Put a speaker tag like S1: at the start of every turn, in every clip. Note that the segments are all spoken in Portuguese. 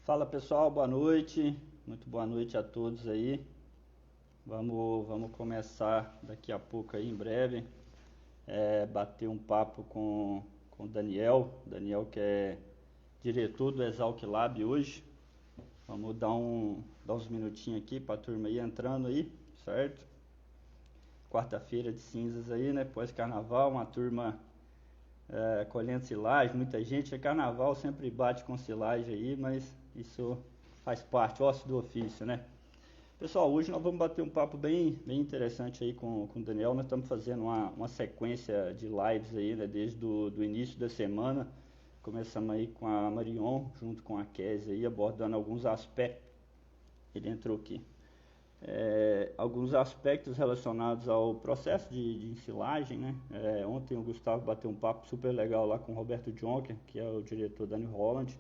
S1: Fala pessoal, boa noite, muito boa noite a todos aí. Vamos começar daqui a pouco aí, em breve, bater um papo com o Daniel que é diretor do Exalc Lab hoje. Vamos dar uns minutinhos aqui para a turma aí entrando aí, certo? Quarta-feira de cinzas aí, né? Pós-carnaval, uma turma colhendo silagem, muita gente. Carnaval sempre bate com silagem aí, mas isso faz parte, ócio do ofício, né? Pessoal, hoje nós vamos bater um papo bem interessante aí com o Daniel. Nós estamos fazendo uma sequência de lives aí, né, desde do início da semana. Começamos aí com a Marion, junto com a Kézia aí, abordando alguns aspectos. Ele entrou aqui. Alguns aspectos relacionados ao processo de ensilagem, né? Ontem o Gustavo bateu um papo super legal lá com o Roberto Jonker, que é o diretor da New Holland,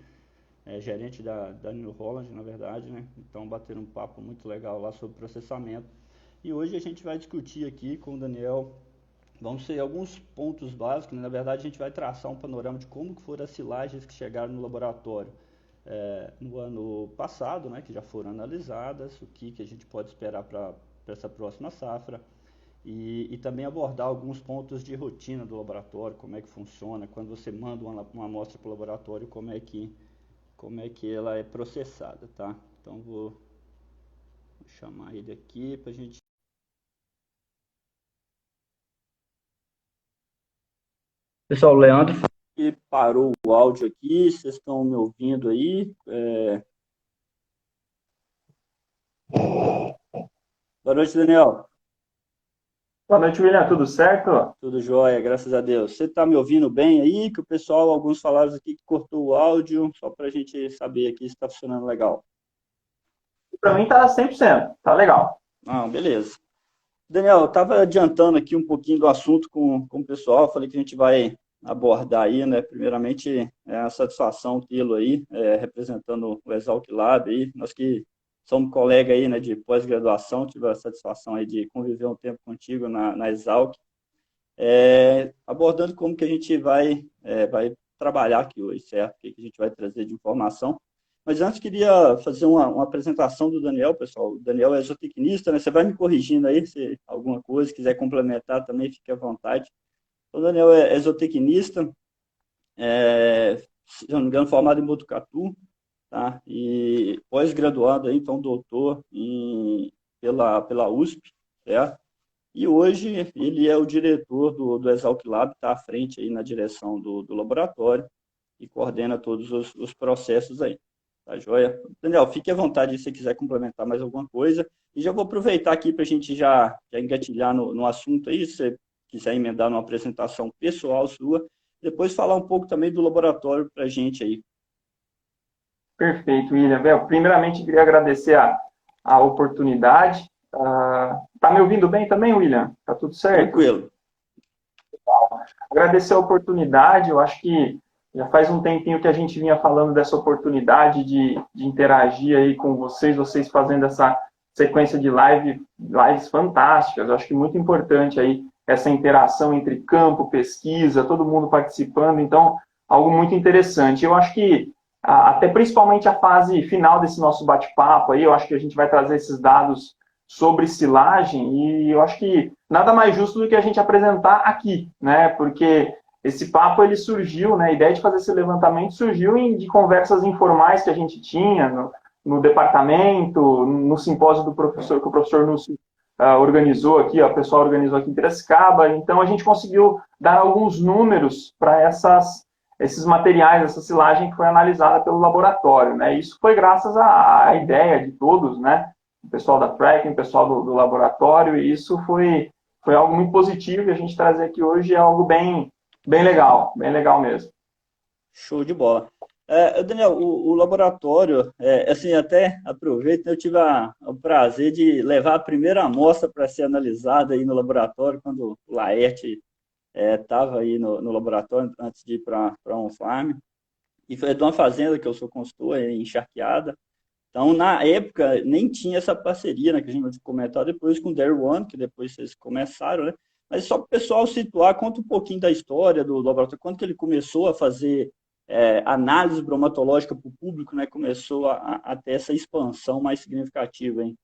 S1: gerente da New Holland, na verdade, né? Então bateram um papo muito legal lá sobre processamento. E hoje a gente vai discutir aqui com o Daniel, vão ser alguns pontos básicos, né? Na verdade a gente vai traçar um panorama de como que foram as silagens que chegaram no laboratório no ano passado, né, que já foram analisadas, o que a gente pode esperar para essa próxima safra, e também abordar alguns pontos de rotina do laboratório, como é que funciona, quando você manda uma amostra para o laboratório, como é que ela é processada, tá? Então vou chamar ele aqui para a gente... Pessoal, o Leandro que parou o áudio aqui, vocês estão me ouvindo aí? Boa noite, Daniel.
S2: Boa noite, William. Tudo certo?
S1: Tudo jóia, graças a Deus. Você está me ouvindo bem aí? Que o pessoal, alguns falaram aqui que cortou o áudio, só para a gente saber aqui se está funcionando legal.
S2: Para mim tá 100%. Tá legal.
S1: Ah, beleza. Daniel, eu estava adiantando aqui um pouquinho do assunto com o pessoal, falei que a gente vai abordar aí, né? Primeiramente, é a satisfação tê-lo aí, representando o Exalc Lab aí, nós que somos colega aí, né, de pós-graduação, tive a satisfação aí de conviver um tempo contigo na Exalc, abordando como que a gente vai trabalhar aqui hoje, certo? O que a gente vai trazer de informação. Mas antes queria fazer uma apresentação do Daniel, pessoal. O Daniel é zootecnista, né? Você vai me corrigindo aí se alguma coisa, quiser complementar também, fique à vontade. Então, o Daniel é zootecnista, se não me engano, formado em Botucatu, tá? E pós-graduado aí, então doutor pela USP, certo? E hoje ele é o diretor do Exalc Lab, está à frente aí na direção do laboratório e coordena todos os processos aí. Tá joia? Daniel, fique à vontade se você quiser complementar mais alguma coisa. E já vou aproveitar aqui para a gente já engatilhar no assunto aí, se você quiser emendar numa apresentação pessoal sua, depois falar um pouco também do laboratório para a gente aí.
S2: Perfeito, William. Bem, primeiramente, queria agradecer a oportunidade. Tá me ouvindo bem também, William? Tá tudo certo?
S1: Tranquilo.
S2: Agradecer a oportunidade. Eu acho que já faz um tempinho que a gente vinha falando dessa oportunidade de interagir aí com vocês fazendo essa sequência de lives fantásticas. Eu acho que muito importante aí essa interação entre campo, pesquisa, todo mundo participando. Então, algo muito interessante. Eu acho que até principalmente a fase final desse nosso bate-papo aí, eu acho que a gente vai trazer esses dados sobre silagem e eu acho que nada mais justo do que a gente apresentar aqui, né? Porque esse papo ele surgiu, né? A ideia de fazer esse levantamento surgiu de conversas informais que a gente tinha no departamento, no simpósio do professor, que o professor nos organizou aqui, o pessoal organizou aqui em Piracicaba. Então a gente conseguiu dar alguns números para esses materiais, essa silagem que foi analisada pelo laboratório, né? Isso foi graças à ideia de todos, né? O pessoal da Tracking, o pessoal do laboratório, e isso foi algo muito positivo, e a gente trazer aqui hoje é algo bem legal mesmo.
S1: Show de bola. Daniel, o laboratório, assim, até aproveito, né, eu tive o prazer de levar a primeira amostra para ser analisada aí no laboratório, quando o Laerte estava aí no laboratório, antes de ir para um farm, e foi de uma fazenda que eu sou consultor, encharqueada. Então, na época, nem tinha essa parceria, né, que a gente vai comentar depois com o Dairy One, que depois vocês começaram, né? Mas só para o pessoal situar, conta um pouquinho da história do laboratório, quando que ele começou a fazer análise bromatológica para o público, né, começou a ter essa expansão mais significativa, hein?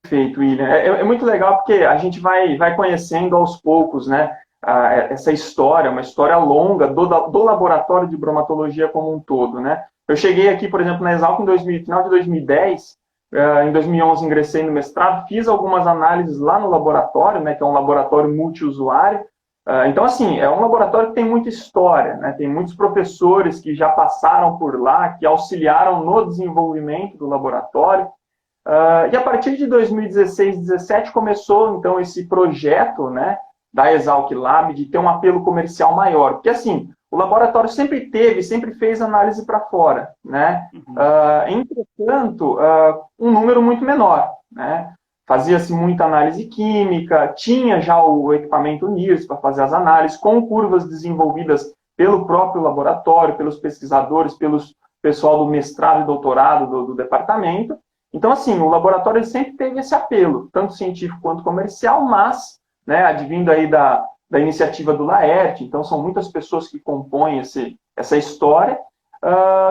S2: Perfeito, William. É muito legal porque a gente vai conhecendo aos poucos, né, essa história, uma história longa do laboratório de bromatologia como um todo, né? Eu cheguei aqui, por exemplo, na Exalc em final de 2010, em 2011 ingressei no mestrado, fiz algumas análises lá no laboratório, né, que é um laboratório multiusuário. Então, assim, é um laboratório que tem muita história, né? Tem muitos professores que já passaram por lá, que auxiliaram no desenvolvimento do laboratório. E a partir de 2016, 2017 começou então esse projeto, né, da Exalc Lab de ter um apelo comercial maior, porque assim o laboratório sempre fez análise para fora, né? Entretanto, um número muito menor, né? Fazia-se muita análise química, tinha já o equipamento NIRS para fazer as análises, com curvas desenvolvidas pelo próprio laboratório, pelos pesquisadores, pelos pessoal do mestrado e doutorado do departamento. Então, assim, o laboratório sempre teve esse apelo, tanto científico quanto comercial, mas, né, advindo aí da iniciativa do Laerte, então são muitas pessoas que compõem essa história,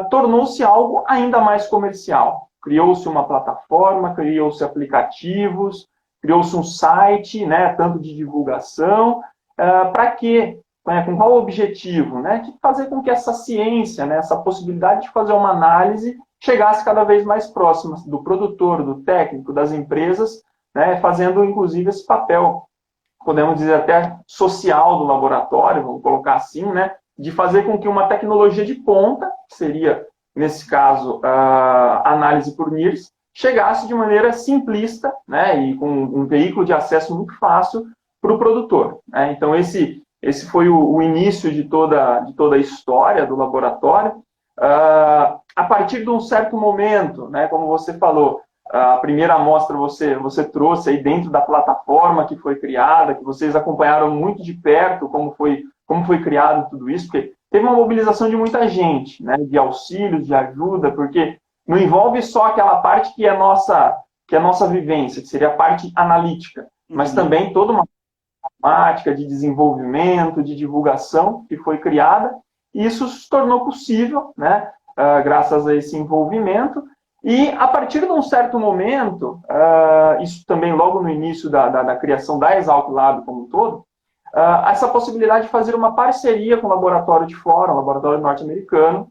S2: tornou-se algo ainda mais comercial. Criou-se uma plataforma, criou-se aplicativos, criou-se um site, né, tanto de divulgação, para quê? Com qual objetivo? Né? De fazer com que essa ciência, né, essa possibilidade de fazer uma análise chegasse cada vez mais próxima do produtor, do técnico, das empresas, né, fazendo inclusive esse papel, podemos dizer até social do laboratório, vamos colocar assim, né, de fazer com que uma tecnologia de ponta, que seria, nesse caso, a análise por NIRS, chegasse de maneira simplista, né, e com um veículo de acesso muito fácil para o produtor. Né? Então, esse foi o início de toda a história do laboratório. A partir de um certo momento, né, como você falou, a primeira amostra você trouxe aí dentro da plataforma que foi criada, que vocês acompanharam muito de perto como foi criado tudo isso, porque teve uma mobilização de muita gente, né, de auxílios, de ajuda, porque não envolve só aquela parte que é nossa vivência, que seria a parte analítica, mas também toda uma temática de desenvolvimento, de divulgação que foi criada, e isso se tornou possível, né, graças a esse envolvimento. E a partir de um certo momento, isso também logo no início da criação da Exalc Lab como um todo, essa possibilidade de fazer uma parceria com o laboratório de fora, um laboratório norte-americano,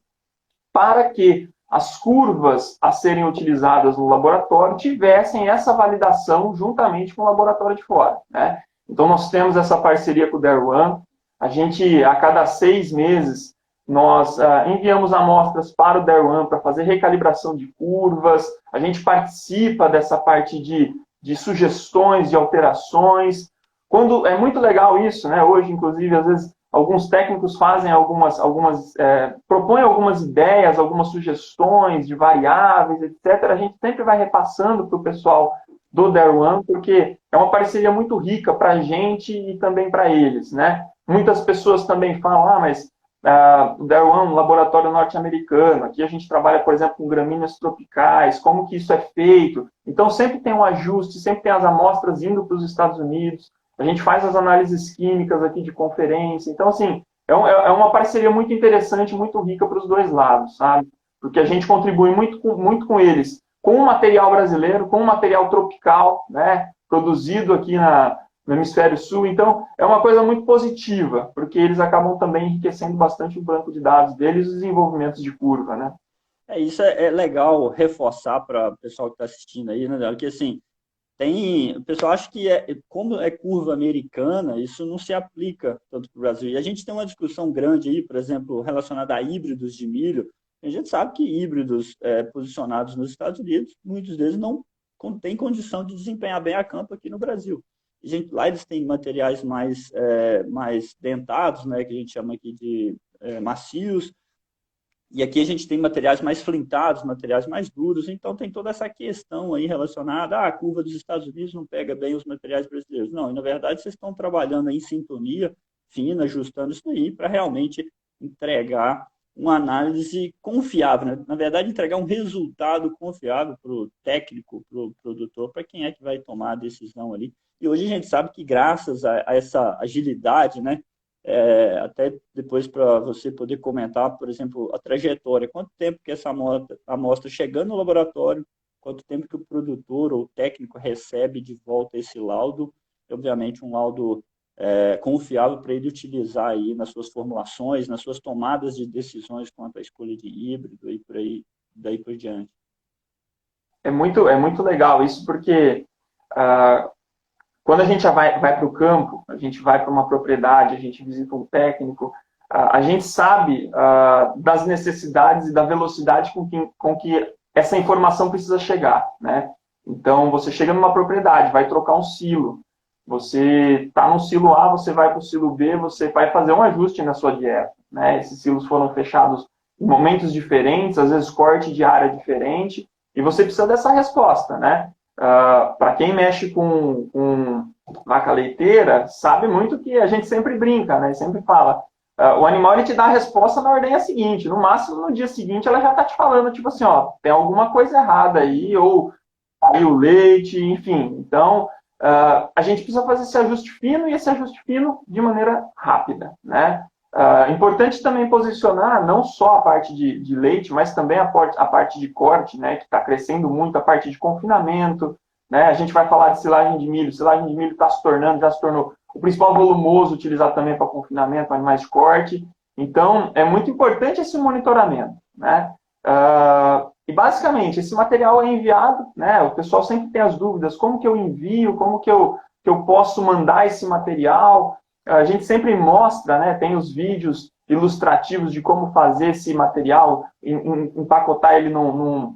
S2: para que as curvas a serem utilizadas no laboratório tivessem essa validação juntamente com o laboratório de fora. Né? Então, nós temos essa parceria com o DARE-1. A gente, a cada 6 meses, nós enviamos amostras para o DARE-1 para fazer recalibração de curvas. A gente participa dessa parte de sugestões, de alterações. É muito legal isso, né? Hoje, inclusive, às vezes, alguns técnicos fazem propõem algumas ideias, algumas sugestões de variáveis, etc. A gente sempre vai repassando para o pessoal do DARE-1, porque é uma parceria muito rica para a gente e também para eles, né? Muitas pessoas também falam, mas o DARE-1, um laboratório norte-americano, aqui a gente trabalha, por exemplo, com gramíneas tropicais, como que isso é feito? Então, sempre tem um ajuste, sempre tem as amostras indo para os Estados Unidos, a gente faz as análises químicas aqui de conferência. Então, assim, é uma parceria muito interessante, muito rica para os dois lados, sabe? Porque a gente contribui muito com eles, com o material brasileiro, com o material tropical, né? Produzido aqui no Hemisfério Sul. Então, é uma coisa muito positiva, porque eles acabam também enriquecendo bastante o banco de dados deles e os desenvolvimentos de curva, né?
S1: Isso é legal reforçar para o pessoal que está assistindo aí, né? Porque, assim, o pessoal acha que como é curva americana, isso não se aplica tanto para o Brasil. E a gente tem uma discussão grande aí, por exemplo, relacionada a híbridos de milho. A gente sabe que híbridos posicionados nos Estados Unidos, muitos deles não têm condição de desempenhar bem a campo aqui no Brasil. Lá eles têm materiais mais dentados, né, que a gente chama aqui de macios, e aqui a gente tem materiais mais flintados, materiais mais duros, então tem toda essa questão aí relacionada a curva dos Estados Unidos não pega bem os materiais brasileiros. Não, e na verdade vocês estão trabalhando aí em sintonia fina, ajustando isso aí para realmente entregar uma análise confiável, né? Na verdade, entregar um resultado confiável para o técnico, para o produtor, para quem é que vai tomar a decisão ali. E hoje a gente sabe que graças a essa agilidade, né, até depois para você poder comentar, por exemplo, a trajetória, quanto tempo que essa amostra chegando no laboratório, quanto tempo que o produtor ou o técnico recebe de volta esse laudo, e, obviamente um laudo confiável para ele utilizar aí nas suas formulações, nas suas tomadas de decisões quanto à escolha de híbrido e por aí, daí por diante.
S2: É muito legal isso, porque quando a gente vai para o campo, a gente vai para uma propriedade, a gente visita um técnico, a gente sabe das necessidades e da velocidade com que essa informação precisa chegar, né? Então, você chega numa propriedade, vai trocar um silo, você está no silo A, você vai para o silo B, você vai fazer um ajuste na sua dieta, né? Esses silos foram fechados em momentos diferentes, às vezes corte de área diferente, e você precisa dessa resposta, né? Para quem mexe com vaca leiteira, sabe muito que a gente sempre brinca, né? Sempre fala. O animal ele te dá a resposta na ordenha seguinte. No máximo, no dia seguinte, ela já está te falando, tipo assim, ó, tem alguma coisa errada aí, ou caiu o leite, enfim. Então, a gente precisa fazer esse ajuste fino, e esse ajuste fino de maneira rápida, né? Importante também posicionar não só a parte de leite, mas também a parte de corte, né, que está crescendo muito, a parte de confinamento, né? A gente vai falar de silagem de milho. Silagem de milho já se tornou o principal volumoso utilizado também para confinamento, animais de corte. Então, é muito importante esse monitoramento, né? E basicamente, esse material é enviado, né? O pessoal sempre tem as dúvidas, como que eu envio, como que eu posso mandar esse material. A gente sempre mostra, né, tem os vídeos ilustrativos de como fazer esse material, empacotar ele num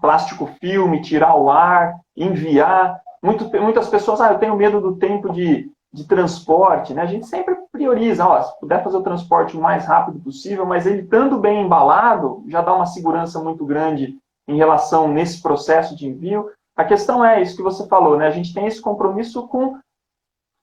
S2: plástico filme, tirar o ar, enviar. Muitas pessoas, eu tenho medo do tempo de transporte, né? A gente sempre prioriza, se puder fazer o transporte o mais rápido possível, mas ele estando bem embalado, já dá uma segurança muito grande em relação nesse processo de envio. A questão é isso que você falou, né? A gente tem esse compromisso com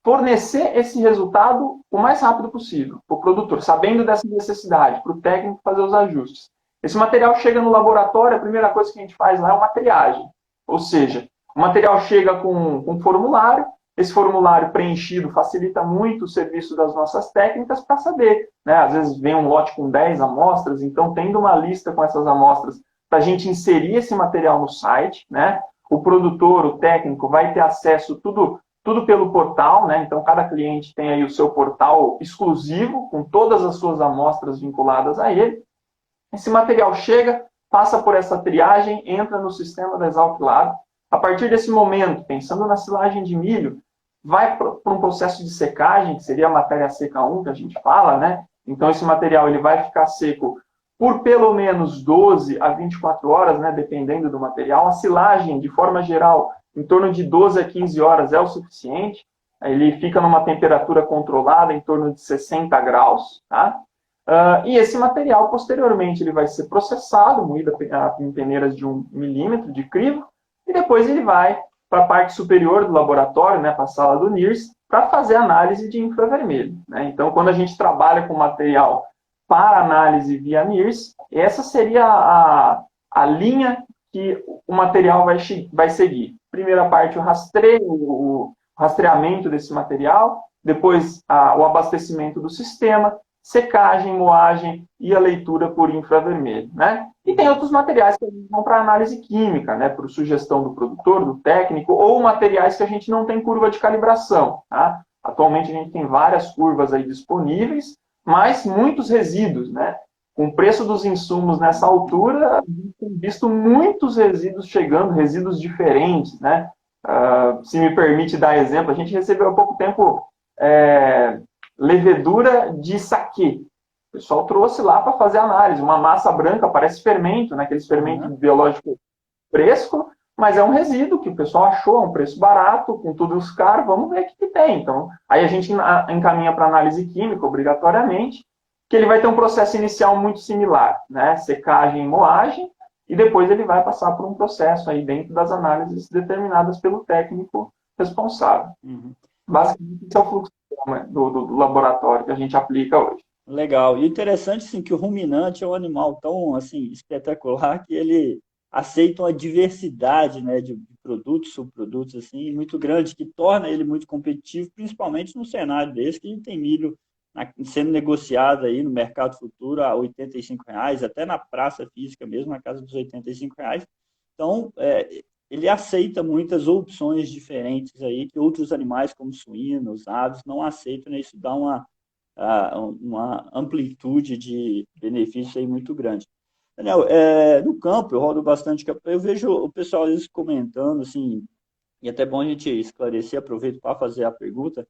S2: fornecer esse resultado o mais rápido possível para o produtor, sabendo dessa necessidade, para o técnico fazer os ajustes. Esse material chega no laboratório, a primeira coisa que a gente faz lá é uma triagem. Ou seja, o material chega com um formulário, esse formulário preenchido facilita muito o serviço das nossas técnicas para saber, né? Às vezes vem um lote com 10 amostras, então tendo uma lista com essas amostras para a gente inserir esse material no site, né? O produtor, o técnico vai ter acesso tudo pelo portal, né? Então, cada cliente tem aí o seu portal exclusivo, com todas as suas amostras vinculadas a ele. Esse material chega, passa por essa triagem, entra no sistema da Exalc Lab. A partir desse momento, pensando na silagem de milho, vai para um processo de secagem, que seria a matéria seca 1 que a gente fala, né? Então, esse material ele vai ficar seco por pelo menos 12 a 24 horas, né? Dependendo do material. A silagem, de forma geral, em torno de 12 a 15 horas é o suficiente. Ele fica numa temperatura controlada, em torno de 60 graus. Tá? E esse material, posteriormente, ele vai ser processado, moído em peneiras de 1 milímetro de crivo, e depois ele vai para a parte superior do laboratório, né, para a sala do NIRS, para fazer análise de infravermelho. Né? Então, quando a gente trabalha com material para análise via NIRS, essa seria a linha que o material vai seguir. Primeira parte, o rastreio, o rastreamento desse material, depois o abastecimento do sistema, secagem, moagem e a leitura por infravermelho, né? E tem outros materiais que vão para análise química, né? Por sugestão do produtor, do técnico, ou materiais que a gente não tem curva de calibração, tá? Atualmente a gente tem várias curvas aí disponíveis, mas muitos resíduos, né? Com o preço dos insumos nessa altura, a gente tem visto muitos resíduos chegando, resíduos diferentes, né? Se me permite dar exemplo, a gente recebeu há pouco tempo levedura de saquê. O pessoal trouxe lá para fazer análise. Uma massa branca, parece fermento, né? Aquele fermento biológico fresco, mas é um resíduo que o pessoal achou a um preço barato, com tudo os caros, vamos ver o que tem. Então, aí a gente encaminha para análise química, obrigatoriamente, que ele vai ter um processo inicial muito similar, né? Secagem e moagem, e depois ele vai passar por um processo aí dentro das análises determinadas pelo técnico responsável. Basicamente, esse é o fluxo do laboratório que a gente aplica hoje.
S1: Legal. E interessante, assim, que o ruminante é um animal tão, assim, espetacular que ele aceita uma diversidade, né, de produtos, subprodutos, assim, muito grande, que torna ele muito competitivo, principalmente no cenário desse, que tem milho sendo negociada aí no mercado futuro a R$ 85, até na praça física mesmo, na casa dos R$ 85. Então, ele aceita muitas opções diferentes aí que outros animais, como suínos, aves, não aceitam, né? Isso dá uma amplitude de benefícios aí muito grande. Daniel, no campo, eu rodo bastante campo, eu vejo o pessoal às vezes comentando, assim, e até bom a gente esclarecer, aproveito para fazer a pergunta,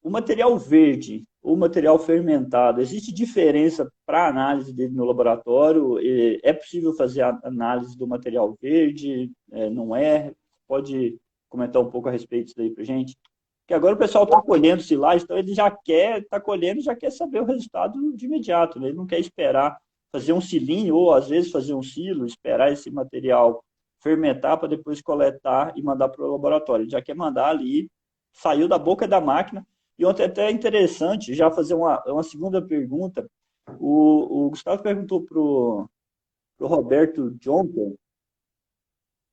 S1: o material verde ou material fermentado, existe diferença para a análise dele no laboratório? É possível fazer a análise do material verde? Não é? Pode comentar um pouco a respeito disso daí para a gente? Porque agora o pessoal está colhendo silagem, então ele já quer, está colhendo, já quer saber o resultado de imediato, né? Ele não quer esperar fazer um cilinho, ou às vezes fazer um silo, esperar esse material fermentar para depois coletar e mandar para o laboratório. Ele já quer mandar ali, saiu da boca da máquina. E ontem até é interessante já fazer uma segunda pergunta. O Gustavo perguntou para o Roberto Jonker.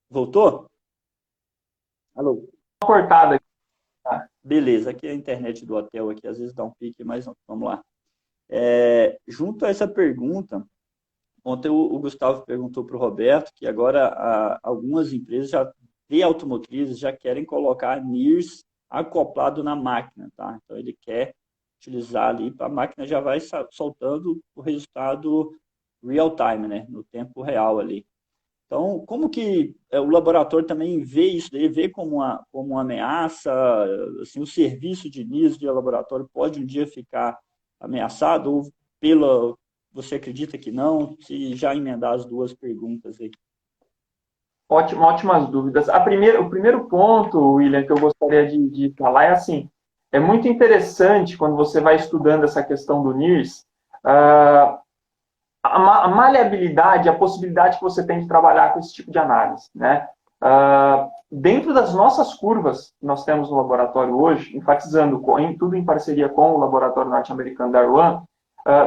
S1: Voltou? Alô?
S2: Cortada aqui.
S1: Beleza, aqui é a internet do hotel, aqui às vezes dá um pique, mas vamos lá. Junto a essa pergunta, ontem o Gustavo perguntou para o Roberto que agora algumas empresas de automotrizes já querem colocar NIRS acoplado na máquina, tá? Então ele quer utilizar ali, a máquina já vai soltando o resultado real time, né? No tempo real ali. Então, como que o laboratório também vê isso daí, vê como uma ameaça, assim, o serviço de NIS de laboratório pode um dia ficar ameaçado, ou você acredita que não? Se já emendar as duas perguntas aí.
S2: Ótimas dúvidas. O primeiro ponto, William, que eu gostaria de falar é assim, é muito interessante quando você vai estudando essa questão do NIRS, a maleabilidade, a possibilidade que você tem de trabalhar com esse tipo de análise, né? Dentro das nossas curvas que nós temos no laboratório hoje, enfatizando tudo em parceria com o laboratório norte-americano da Arwan,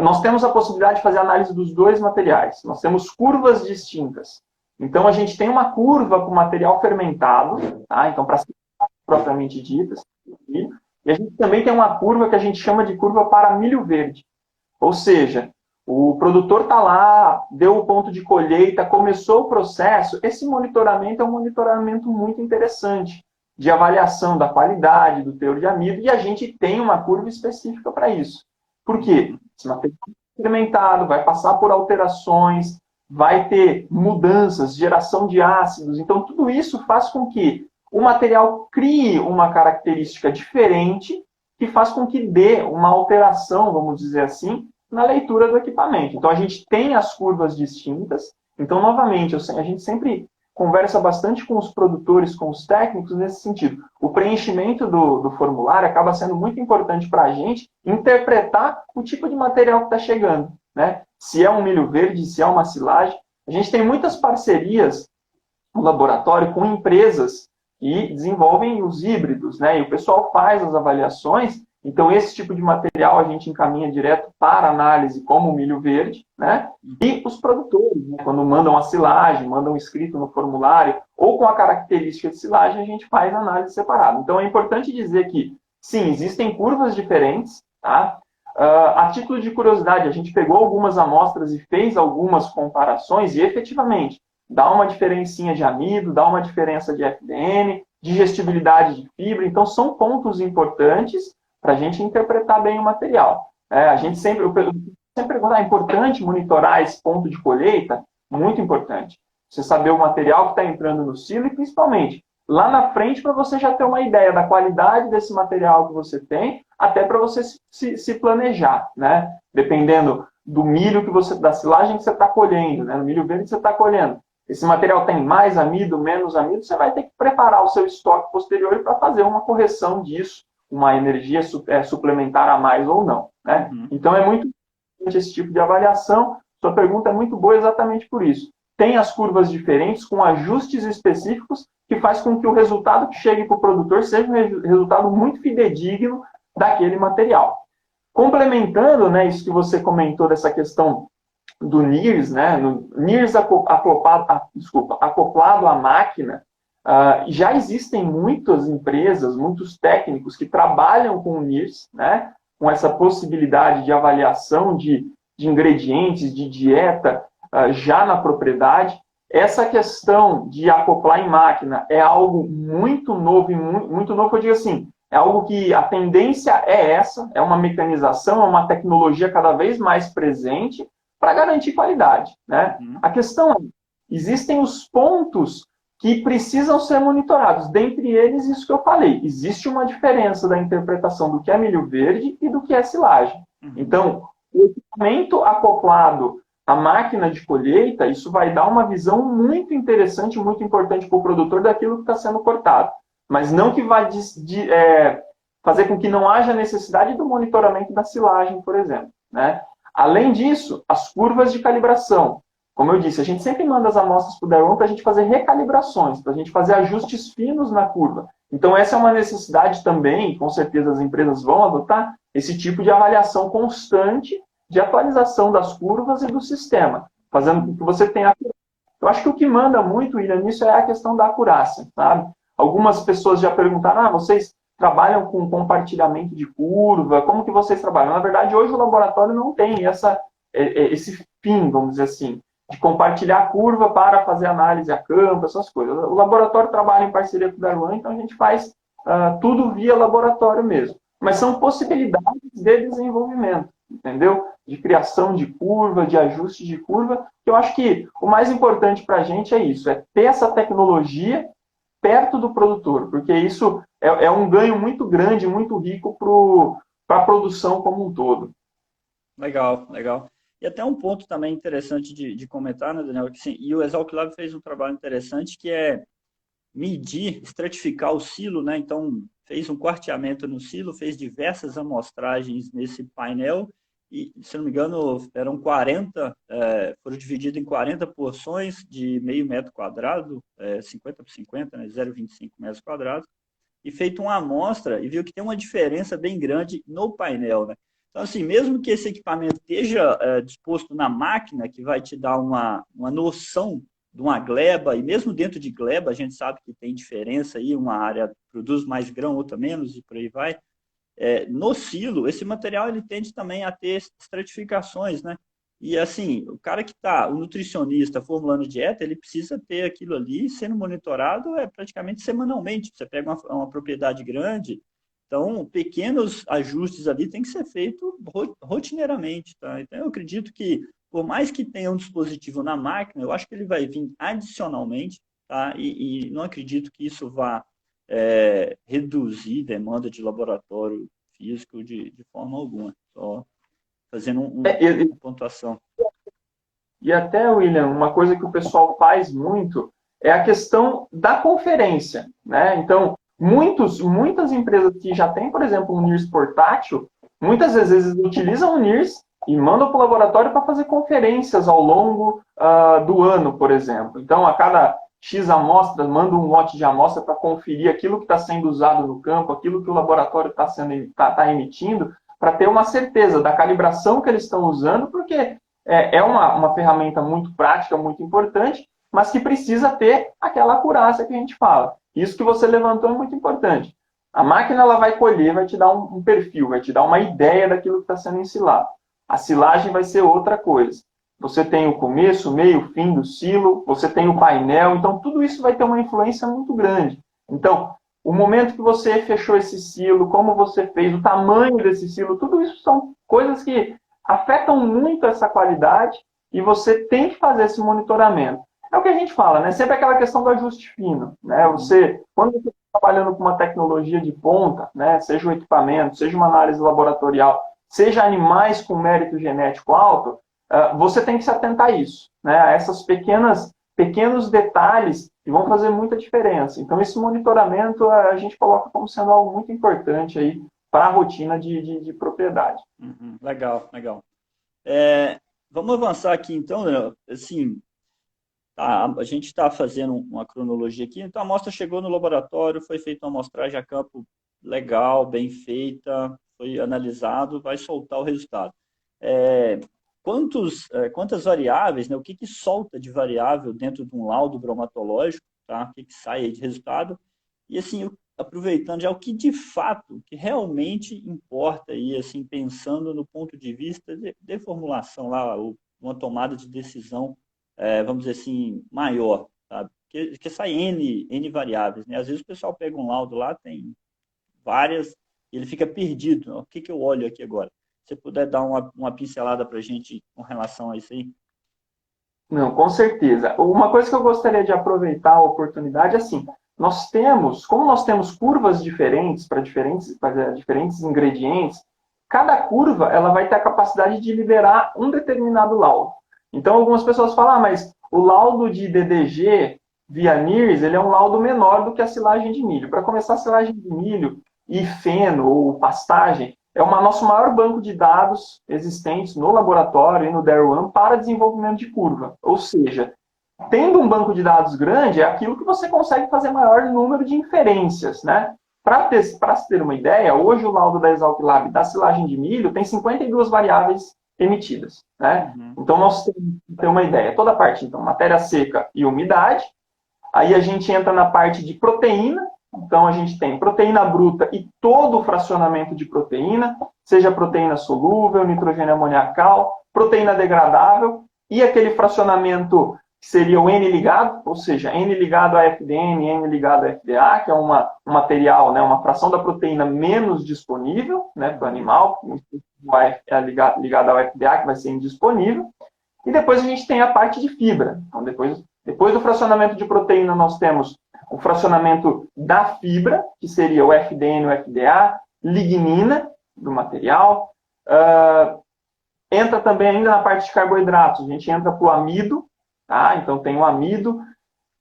S2: nós temos a possibilidade de fazer análise dos dois materiais. Nós temos curvas distintas. Então, a gente tem uma curva com material fermentado, tá? Então, para ser propriamente dita, e a gente também tem uma curva que a gente chama de curva para milho verde. Ou seja, o produtor está lá, deu o ponto de colheita, começou o processo. Esse monitoramento é um monitoramento muito interessante, de avaliação da qualidade, do teor de amido, e a gente tem uma curva específica para isso. Por quê? Esse material é fermentado, vai passar por alterações, vai ter mudanças, geração de ácidos. Então, tudo isso faz com que o material crie uma característica diferente, que faz com que dê uma alteração, vamos dizer assim, na leitura do equipamento. Então, a gente tem as curvas distintas. Então, novamente, a gente sempre conversa bastante com os produtores, com os técnicos nesse sentido. O preenchimento do formulário acaba sendo muito importante para a gente interpretar o tipo de material que está chegando, né? Se é um milho verde, se é uma silagem. A gente tem muitas parcerias no laboratório com empresas que desenvolvem os híbridos, né? E o pessoal faz as avaliações. Então, esse tipo de material a gente encaminha direto para análise como o milho verde, né? E os produtores, né? Quando mandam a silagem, mandam escrito no formulário, ou com a característica de silagem, a gente faz análise separada. Então, é importante dizer que, sim, existem curvas diferentes, tá? A título de curiosidade, a gente pegou algumas amostras e fez algumas comparações e, efetivamente, dá uma diferencinha de amido, dá uma diferença de FDN, digestibilidade de fibra. Então, são pontos importantes para a gente interpretar bem o material. A gente sempre pergunta, é importante monitorar esse ponto de colheita? Muito importante. Você saber o material que está entrando no silo e, principalmente, lá na frente, para você já ter uma ideia da qualidade desse material que você tem, até para você se planejar, né? Dependendo do milho da silagem que você está colhendo, né? No milho verde que você está colhendo. Esse material tem mais amido, menos amido, você vai ter que preparar o seu estoque posterior para fazer uma correção disso, uma energia suplementar a mais ou não, né? Então, é muito importante esse tipo de avaliação. Sua pergunta é muito boa exatamente por isso. Tem as curvas diferentes, com ajustes específicos, que faz com que o resultado que chegue para o produtor seja um resultado muito fidedigno daquele material. Complementando, né, isso que você comentou dessa questão do NIRS, né, no NIRS acoplado à máquina, já existem muitas empresas, muitos técnicos que trabalham com o NIRS, né, com essa possibilidade de avaliação de ingredientes, de dieta, já na propriedade. Essa questão de acoplar em máquina é algo muito novo, e muito novo, eu digo assim, é algo que a tendência é essa, é uma mecanização, é uma tecnologia cada vez mais presente para garantir qualidade, né? A questão é, existem os pontos que precisam ser monitorados, dentre eles isso que eu falei, existe uma diferença da interpretação do que é milho verde e do que é silagem. Então, o equipamento acoplado à máquina de colheita, isso vai dar uma visão muito interessante, muito importante para o produtor daquilo que está sendo cortado, mas não que vai fazer com que não haja necessidade do monitoramento da silagem, por exemplo, né? Além disso, as curvas de calibração. Como eu disse, a gente sempre manda as amostras para o Darwin para a gente fazer recalibrações, para a gente fazer ajustes finos na curva. Então, essa é uma necessidade também, com certeza as empresas vão adotar, esse tipo de avaliação constante de atualização das curvas e do sistema, fazendo com que você tenha... Eu acho que o que manda muito, William, nisso é a questão da acurácia, sabe? Algumas pessoas já perguntaram, vocês trabalham com compartilhamento de curva, como que vocês trabalham? Na verdade, hoje o laboratório não tem esse fim, vamos dizer assim, de compartilhar a curva para fazer análise a campo, essas coisas. O laboratório trabalha em parceria com o Darwin, então a gente faz tudo via laboratório mesmo. Mas são possibilidades de desenvolvimento, entendeu? De criação de curva, de ajuste de curva. Eu acho que o mais importante para a gente é isso, é ter essa tecnologia perto do produtor, porque isso é um ganho muito grande, muito rico para a produção como um todo.
S1: Legal, legal. E até um ponto também interessante de comentar, né, Daniel? Que, sim, e o Exalc Lab fez um trabalho interessante que é medir, estratificar o silo, né? Então, fez um quarteamento no silo, fez diversas amostragens nesse painel e, se não me engano, eram 40, foram divididos em 40 porções de meio metro quadrado, 50 por 50, né, 0,25 metros quadrados, e feito uma amostra e viu que tem uma diferença bem grande no painel, né? Então, assim, mesmo que esse equipamento esteja disposto na máquina, que vai te dar uma noção de uma gleba, e mesmo dentro de gleba, a gente sabe que tem diferença aí, uma área produz mais grão, outra menos, e por aí vai. No silo, esse material ele tende também a ter estratificações, né? E assim, o cara que está, o nutricionista formulando dieta, ele precisa ter aquilo ali sendo monitorado praticamente semanalmente. Você pega uma propriedade grande, então pequenos ajustes ali tem que ser feito rotineiramente, tá? Então eu acredito que por mais que tenha um dispositivo na máquina, eu acho que ele vai vir adicionalmente, tá? E não acredito que isso vá reduzir demanda de laboratório físico de forma alguma. Só fazendo uma pontuação.
S2: E até, William, uma coisa que o pessoal faz muito é a questão da conferência, né? Então, muitas empresas que já têm, por exemplo, um NIRS portátil, muitas vezes utilizam o NIRS e mandam para o laboratório para fazer conferências ao longo do ano, por exemplo. Então, a cada X amostras, manda um lote de amostra para conferir aquilo que está sendo usado no campo, aquilo que o laboratório está emitindo, para ter uma certeza da calibração que eles estão usando, porque é uma ferramenta muito prática, muito importante, mas que precisa ter aquela acurácia que a gente fala. Isso que você levantou é muito importante. A máquina ela vai colher, vai te dar um perfil, vai te dar uma ideia daquilo que está sendo ensilado. A silagem vai ser outra coisa. Você tem o começo, o meio, o fim do silo, você tem o painel, então tudo isso vai ter uma influência muito grande. Então, o momento que você fechou esse silo, como você fez, o tamanho desse silo, tudo isso são coisas que afetam muito essa qualidade e você tem que fazer esse monitoramento. É o que a gente fala, né? Sempre aquela questão do ajuste fino, né? Quando você está trabalhando com uma tecnologia de ponta, né? Seja um equipamento, seja uma análise laboratorial, seja animais com mérito genético alto, você tem que se atentar a isso, né? A esses pequenos detalhes que vão fazer muita diferença. Então, esse monitoramento a gente coloca como sendo algo muito importante aí para a rotina de propriedade.
S1: Legal, legal. Vamos avançar aqui, então, assim, a gente está fazendo uma cronologia aqui, então a amostra chegou no laboratório, foi feita uma amostragem a campo legal, bem feita, foi analisado, vai soltar o resultado. Quantas variáveis, né, o que solta de variável dentro de um laudo bromatológico, tá? O que sai aí de resultado? E assim, aproveitando já o que de fato, que realmente importa aí, assim, pensando no ponto de vista de formulação lá, uma tomada de decisão, vamos dizer assim, maior, sabe? Que sai N variáveis, né? Às vezes o pessoal pega um laudo lá, tem várias, e ele fica perdido, né? O que eu olho aqui agora? Se você puder dar uma pincelada para a gente com relação a isso aí.
S2: Não, com certeza. Uma coisa que eu gostaria de aproveitar a oportunidade é assim, como nós temos curvas diferentes para diferentes ingredientes, cada curva ela vai ter a capacidade de liberar um determinado laudo. Então, algumas pessoas falam, mas o laudo de DDG via NIRS, ele é um laudo menor do que a silagem de milho. Para começar, a silagem de milho e feno ou pastagem é o nosso maior banco de dados existentes no laboratório e no DARE1 para desenvolvimento de curva. Ou seja, tendo um banco de dados grande, é aquilo que você consegue fazer maior número de inferências, né? Para se ter uma ideia, hoje o laudo da Exalc Lab da silagem de milho tem 52 variáveis emitidas, né? Então, nós temos que ter uma ideia. Toda a parte, então, matéria seca e umidade. Aí a gente entra na parte de proteína. Então, a gente tem proteína bruta e todo o fracionamento de proteína, seja proteína solúvel, nitrogênio amoniacal, proteína degradável, e aquele fracionamento que seria o N ligado, ou seja, N ligado a FDN, N ligado a FDA, que é um material, né, uma fração da proteína menos disponível, né, para o animal, é ligado ao FDA, que vai ser indisponível. E depois a gente tem a parte de fibra. Então, depois do fracionamento de proteína, nós temos o fracionamento da fibra, que seria o FDN, o FDA, lignina do material. Entra também ainda na parte de carboidratos. A gente entra para o amido, tá? Então tem o amido.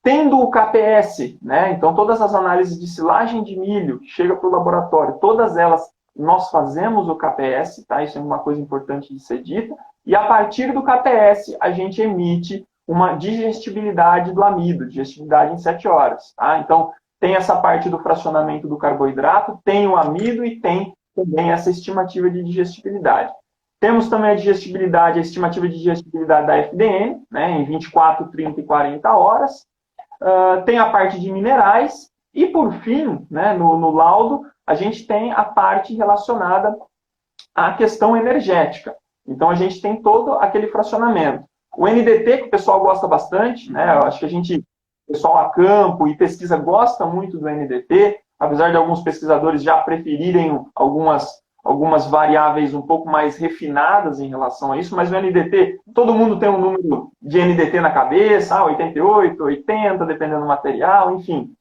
S2: Tendo o KPS, né? Então todas as análises de silagem de milho que chega para o laboratório, todas elas nós fazemos o KPS, tá? Isso é uma coisa importante de ser dita. E a partir do KPS, a gente emite uma digestibilidade do amido, digestibilidade em 7 horas. Tá? Então, tem essa parte do fracionamento do carboidrato, tem o amido e tem também essa estimativa de digestibilidade. Temos também a estimativa de digestibilidade da FDN, né, em 24, 30 e 40 horas. Tem a parte de minerais. E, por fim, né, no laudo, a gente tem a parte relacionada à questão energética. Então, a gente tem todo aquele fracionamento. O NDT, que o pessoal gosta bastante, né? Eu acho que o pessoal a campo e pesquisa gosta muito do NDT, apesar de alguns pesquisadores já preferirem algumas variáveis um pouco mais refinadas em relação a isso, mas o NDT, todo mundo tem um número de NDT na cabeça, 88, 80, dependendo do material, enfim.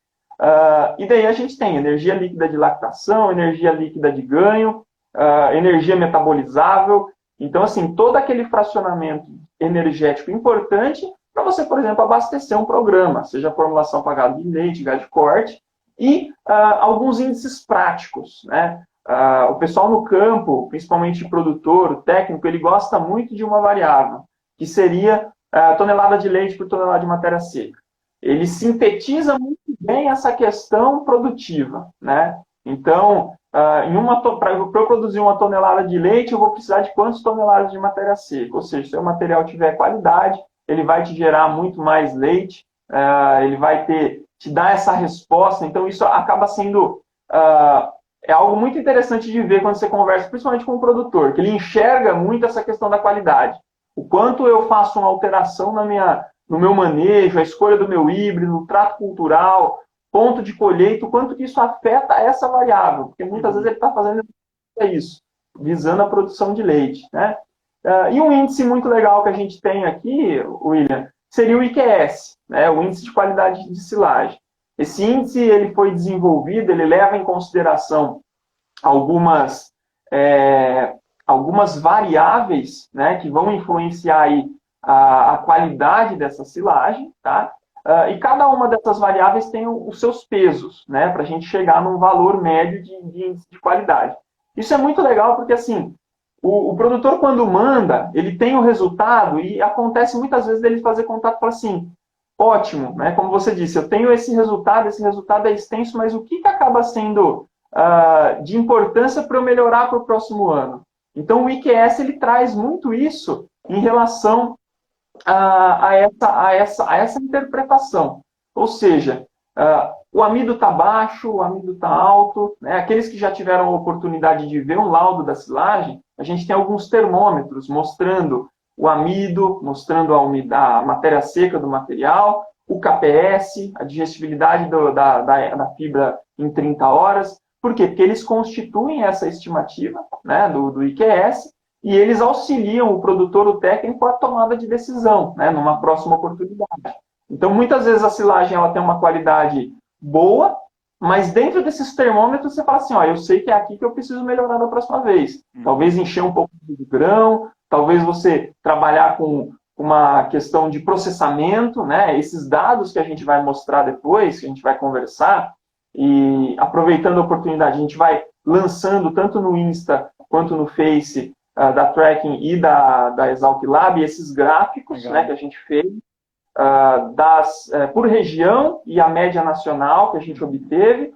S2: E daí a gente tem energia líquida de lactação, energia líquida de ganho, energia metabolizável. Então, assim, todo aquele fracionamento energético importante para você, por exemplo, abastecer um programa, seja a formulação para gado de leite, gado de corte, e alguns índices práticos, né? O pessoal no campo, principalmente o produtor, o técnico, ele gosta muito de uma variável, que seria a tonelada de leite por tonelada de matéria seca. Ele sintetiza muito bem essa questão produtiva, né? Então, para eu produzir uma tonelada de leite, eu vou precisar de quantas toneladas de matéria seca? Ou seja, se o material tiver qualidade, ele vai te gerar muito mais leite, ele vai te dar essa resposta. Então, isso acaba sendo é algo muito interessante de ver quando você conversa, principalmente com o produtor, que ele enxerga muito essa questão da qualidade. O quanto eu faço uma alteração no meu manejo, a escolha do meu híbrido, o trato cultural, ponto de colheita, o quanto que isso afeta essa variável, porque muitas vezes ele está fazendo isso, visando a produção de leite, né? E um índice muito legal que a gente tem aqui, William, seria o IQS, né? O índice de qualidade de silagem. Esse índice ele foi desenvolvido, ele leva em consideração algumas variáveis, né, que vão influenciar aí a qualidade dessa silagem, tá? E cada uma dessas variáveis tem os seus pesos, né, para a gente chegar num valor médio de índice de qualidade. Isso é muito legal porque, assim, o produtor, quando manda, ele tem o resultado e acontece muitas vezes dele fazer contato e falar assim, ótimo, né, como você disse, eu tenho esse resultado é extenso, mas o que acaba sendo de importância para eu melhorar para o próximo ano? Então, o IQS ele traz muito isso em relação a essa interpretação. Ou seja, O amido está baixo, o amido está alto, né? Aqueles que já tiveram a oportunidade de ver um laudo da silagem, a gente tem alguns termômetros mostrando o amido, mostrando a matéria seca do material, o KPS, a digestibilidade da fibra em 30 horas. Por quê? Porque eles constituem essa estimativa, né, do IQS, e eles auxiliam o produtor, o técnico, a tomada de decisão, né, numa próxima oportunidade. Então, muitas vezes a silagem ela tem uma qualidade boa, mas dentro desses termômetros você fala assim, ó, eu sei que é aqui que eu preciso melhorar da próxima vez. Talvez encher um pouco de grão, talvez você trabalhar com uma questão de processamento, né? Esses dados que a gente vai mostrar depois, que a gente vai conversar, e aproveitando a oportunidade, a gente vai lançando tanto no Insta quanto no Face da Tracking e da Exalc Lab esses gráficos, né, que a gente fez, por região e a média nacional que a gente obteve,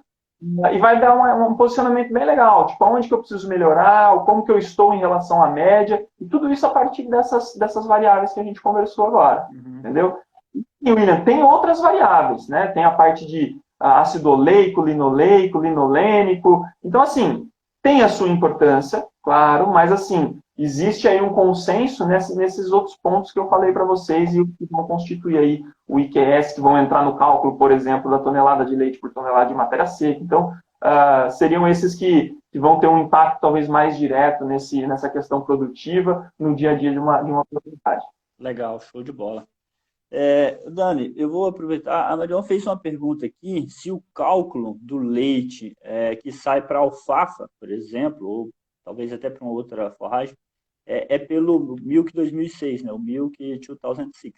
S2: e vai dar um posicionamento bem legal, tipo, onde que eu preciso melhorar, como que eu estou em relação à média, e tudo isso a partir dessas variáveis que a gente conversou agora, entendeu? E, William, tem outras variáveis, né? Tem a parte de ácido oleico, linoleico, linolênico, então, assim, tem a sua importância, claro, mas, assim, existe aí um consenso nesses outros pontos que eu falei para vocês e que vão constituir aí o IQS, que vão entrar no cálculo, por exemplo, da tonelada de leite por tonelada de matéria seca. Então, seriam esses que vão ter um impacto talvez mais direto nessa questão produtiva no dia a dia de uma propriedade.
S1: Legal, show de bola. Dani, eu vou aproveitar. A Marion fez uma pergunta aqui: se o cálculo do leite que sai para alfafa, por exemplo, ou talvez até para uma outra forragem, pelo Milk 2006, né? O Milk 2006.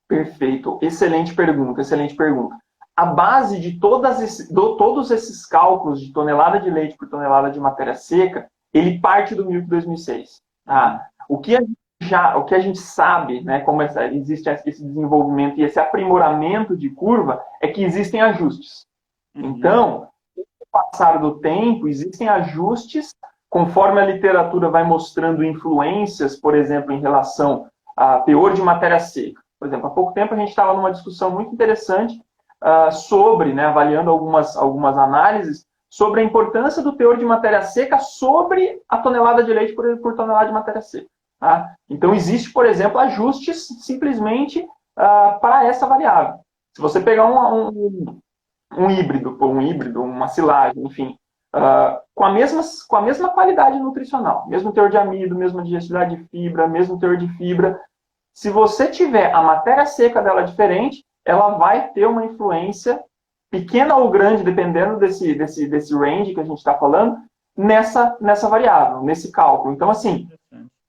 S2: Perfeito. Excelente pergunta, excelente pergunta. A base de todos esses cálculos de tonelada de leite por tonelada de matéria seca, ele parte do Milk 2006. Tá? O que a gente sabe, né, como existe esse desenvolvimento e esse aprimoramento de curva, é que existem ajustes. Então, com o passar do tempo, existem ajustes, conforme a literatura vai mostrando influências, por exemplo, em relação a teor de matéria seca. Por exemplo, há pouco tempo a gente estava numa discussão muito interessante sobre, né, avaliando algumas análises, sobre a importância do teor de matéria seca sobre a tonelada de leite por tonelada de matéria seca. Tá? Então, existe, por exemplo, ajustes simplesmente para essa variável. Se você pegar um híbrido, uma silagem, enfim, com a mesma qualidade nutricional, mesmo teor de amido, mesma digestibilidade de fibra, mesmo teor de fibra, se você tiver a matéria seca dela diferente, ela vai ter uma influência, pequena ou grande, dependendo desse range que a gente está falando, nessa variável, nesse cálculo. Então, assim,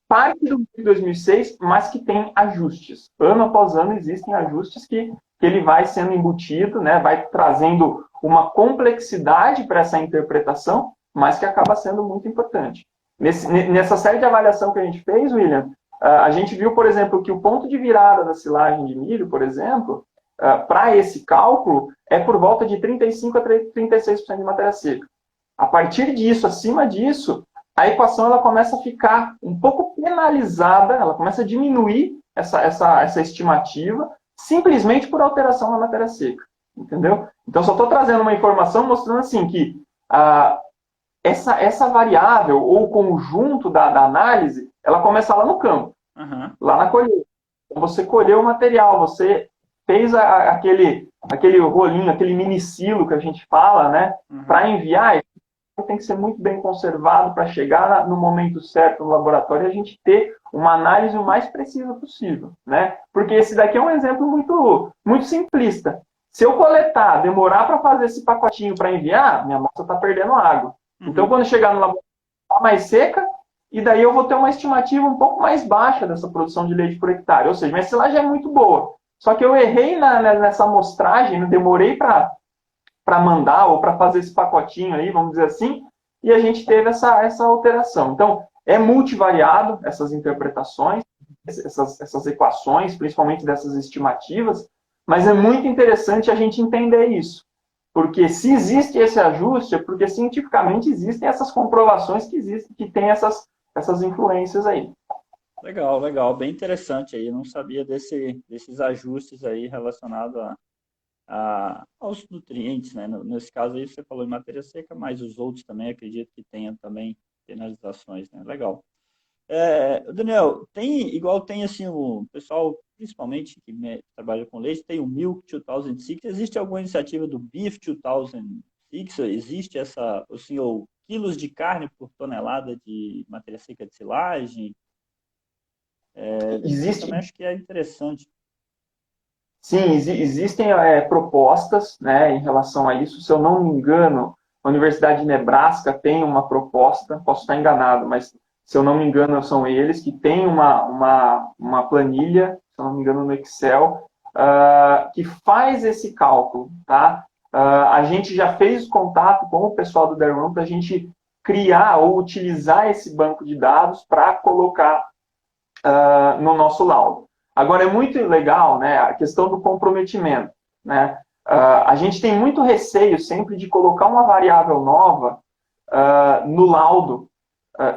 S2: parte do 2006, mas que tem ajustes. Ano após ano existem ajustes que ele vai sendo embutido, né, vai trazendo uma complexidade para essa interpretação, mas que acaba sendo muito importante. Nessa série de avaliação que a gente fez, William, a gente viu, por exemplo, que o ponto de virada da silagem de milho, por exemplo, para esse cálculo, é por volta de 35% a 36% de matéria seca. A partir disso, acima disso, a equação ela começa a ficar um pouco penalizada, ela começa a diminuir essa estimativa, simplesmente por alteração na matéria seca. Entendeu? Então, só estou trazendo uma informação mostrando assim que essa variável ou conjunto da análise, ela começa lá no campo, lá na colheita. Então, você colheu o material, você fez aquele rolinho, aquele minicilo que a gente fala, né, para enviar, tem que ser muito bem conservado para chegar no momento certo no laboratório e a gente ter uma análise o mais precisa possível, né? Porque esse daqui é um exemplo muito, muito simplista. Se eu coletar, demorar para fazer esse pacotinho para enviar, minha amostra está perdendo água. Então, quando chegar no laboratório, está mais seca, e daí eu vou ter uma estimativa um pouco mais baixa dessa produção de leite por hectare. Ou seja, minha silagem é muito boa. Só que eu errei nessa amostragem, demorei para mandar ou para fazer esse pacotinho aí, vamos dizer assim, e a gente teve essa alteração. Então, é multivariado essas interpretações, essas equações, principalmente dessas estimativas, mas é muito interessante a gente entender isso. Porque se existe esse ajuste, é porque cientificamente existem essas comprovações que tem essas influências aí.
S1: Legal, legal. Bem interessante aí. Eu não sabia desses ajustes aí relacionados aos nutrientes, né? Nesse caso aí você falou em matéria seca, mas os outros também acredito que tenham também penalizações, né? Legal. Daniel, tem assim o pessoal, principalmente que trabalha com leite, tem o Milk 2006. Existe alguma iniciativa do Beef 2006? Existe essa, assim, ou quilos de carne por tonelada de matéria seca de silagem? Isso
S2: Existe,
S1: também acho que é interessante.
S2: sim, existem propostas, né, em relação a isso. Se eu não me engano, a Universidade de Nebraska tem uma proposta, posso estar enganado, mas se eu não me engano, são eles que têm uma planilha, se eu não me engano, no Excel, que faz esse cálculo, tá? A gente já fez contato com o pessoal do Dairy Room para a gente criar ou utilizar esse banco de dados para colocar no nosso laudo. Agora, é muito legal, né, a questão do comprometimento, né? A gente tem muito receio sempre de colocar uma variável nova no laudo,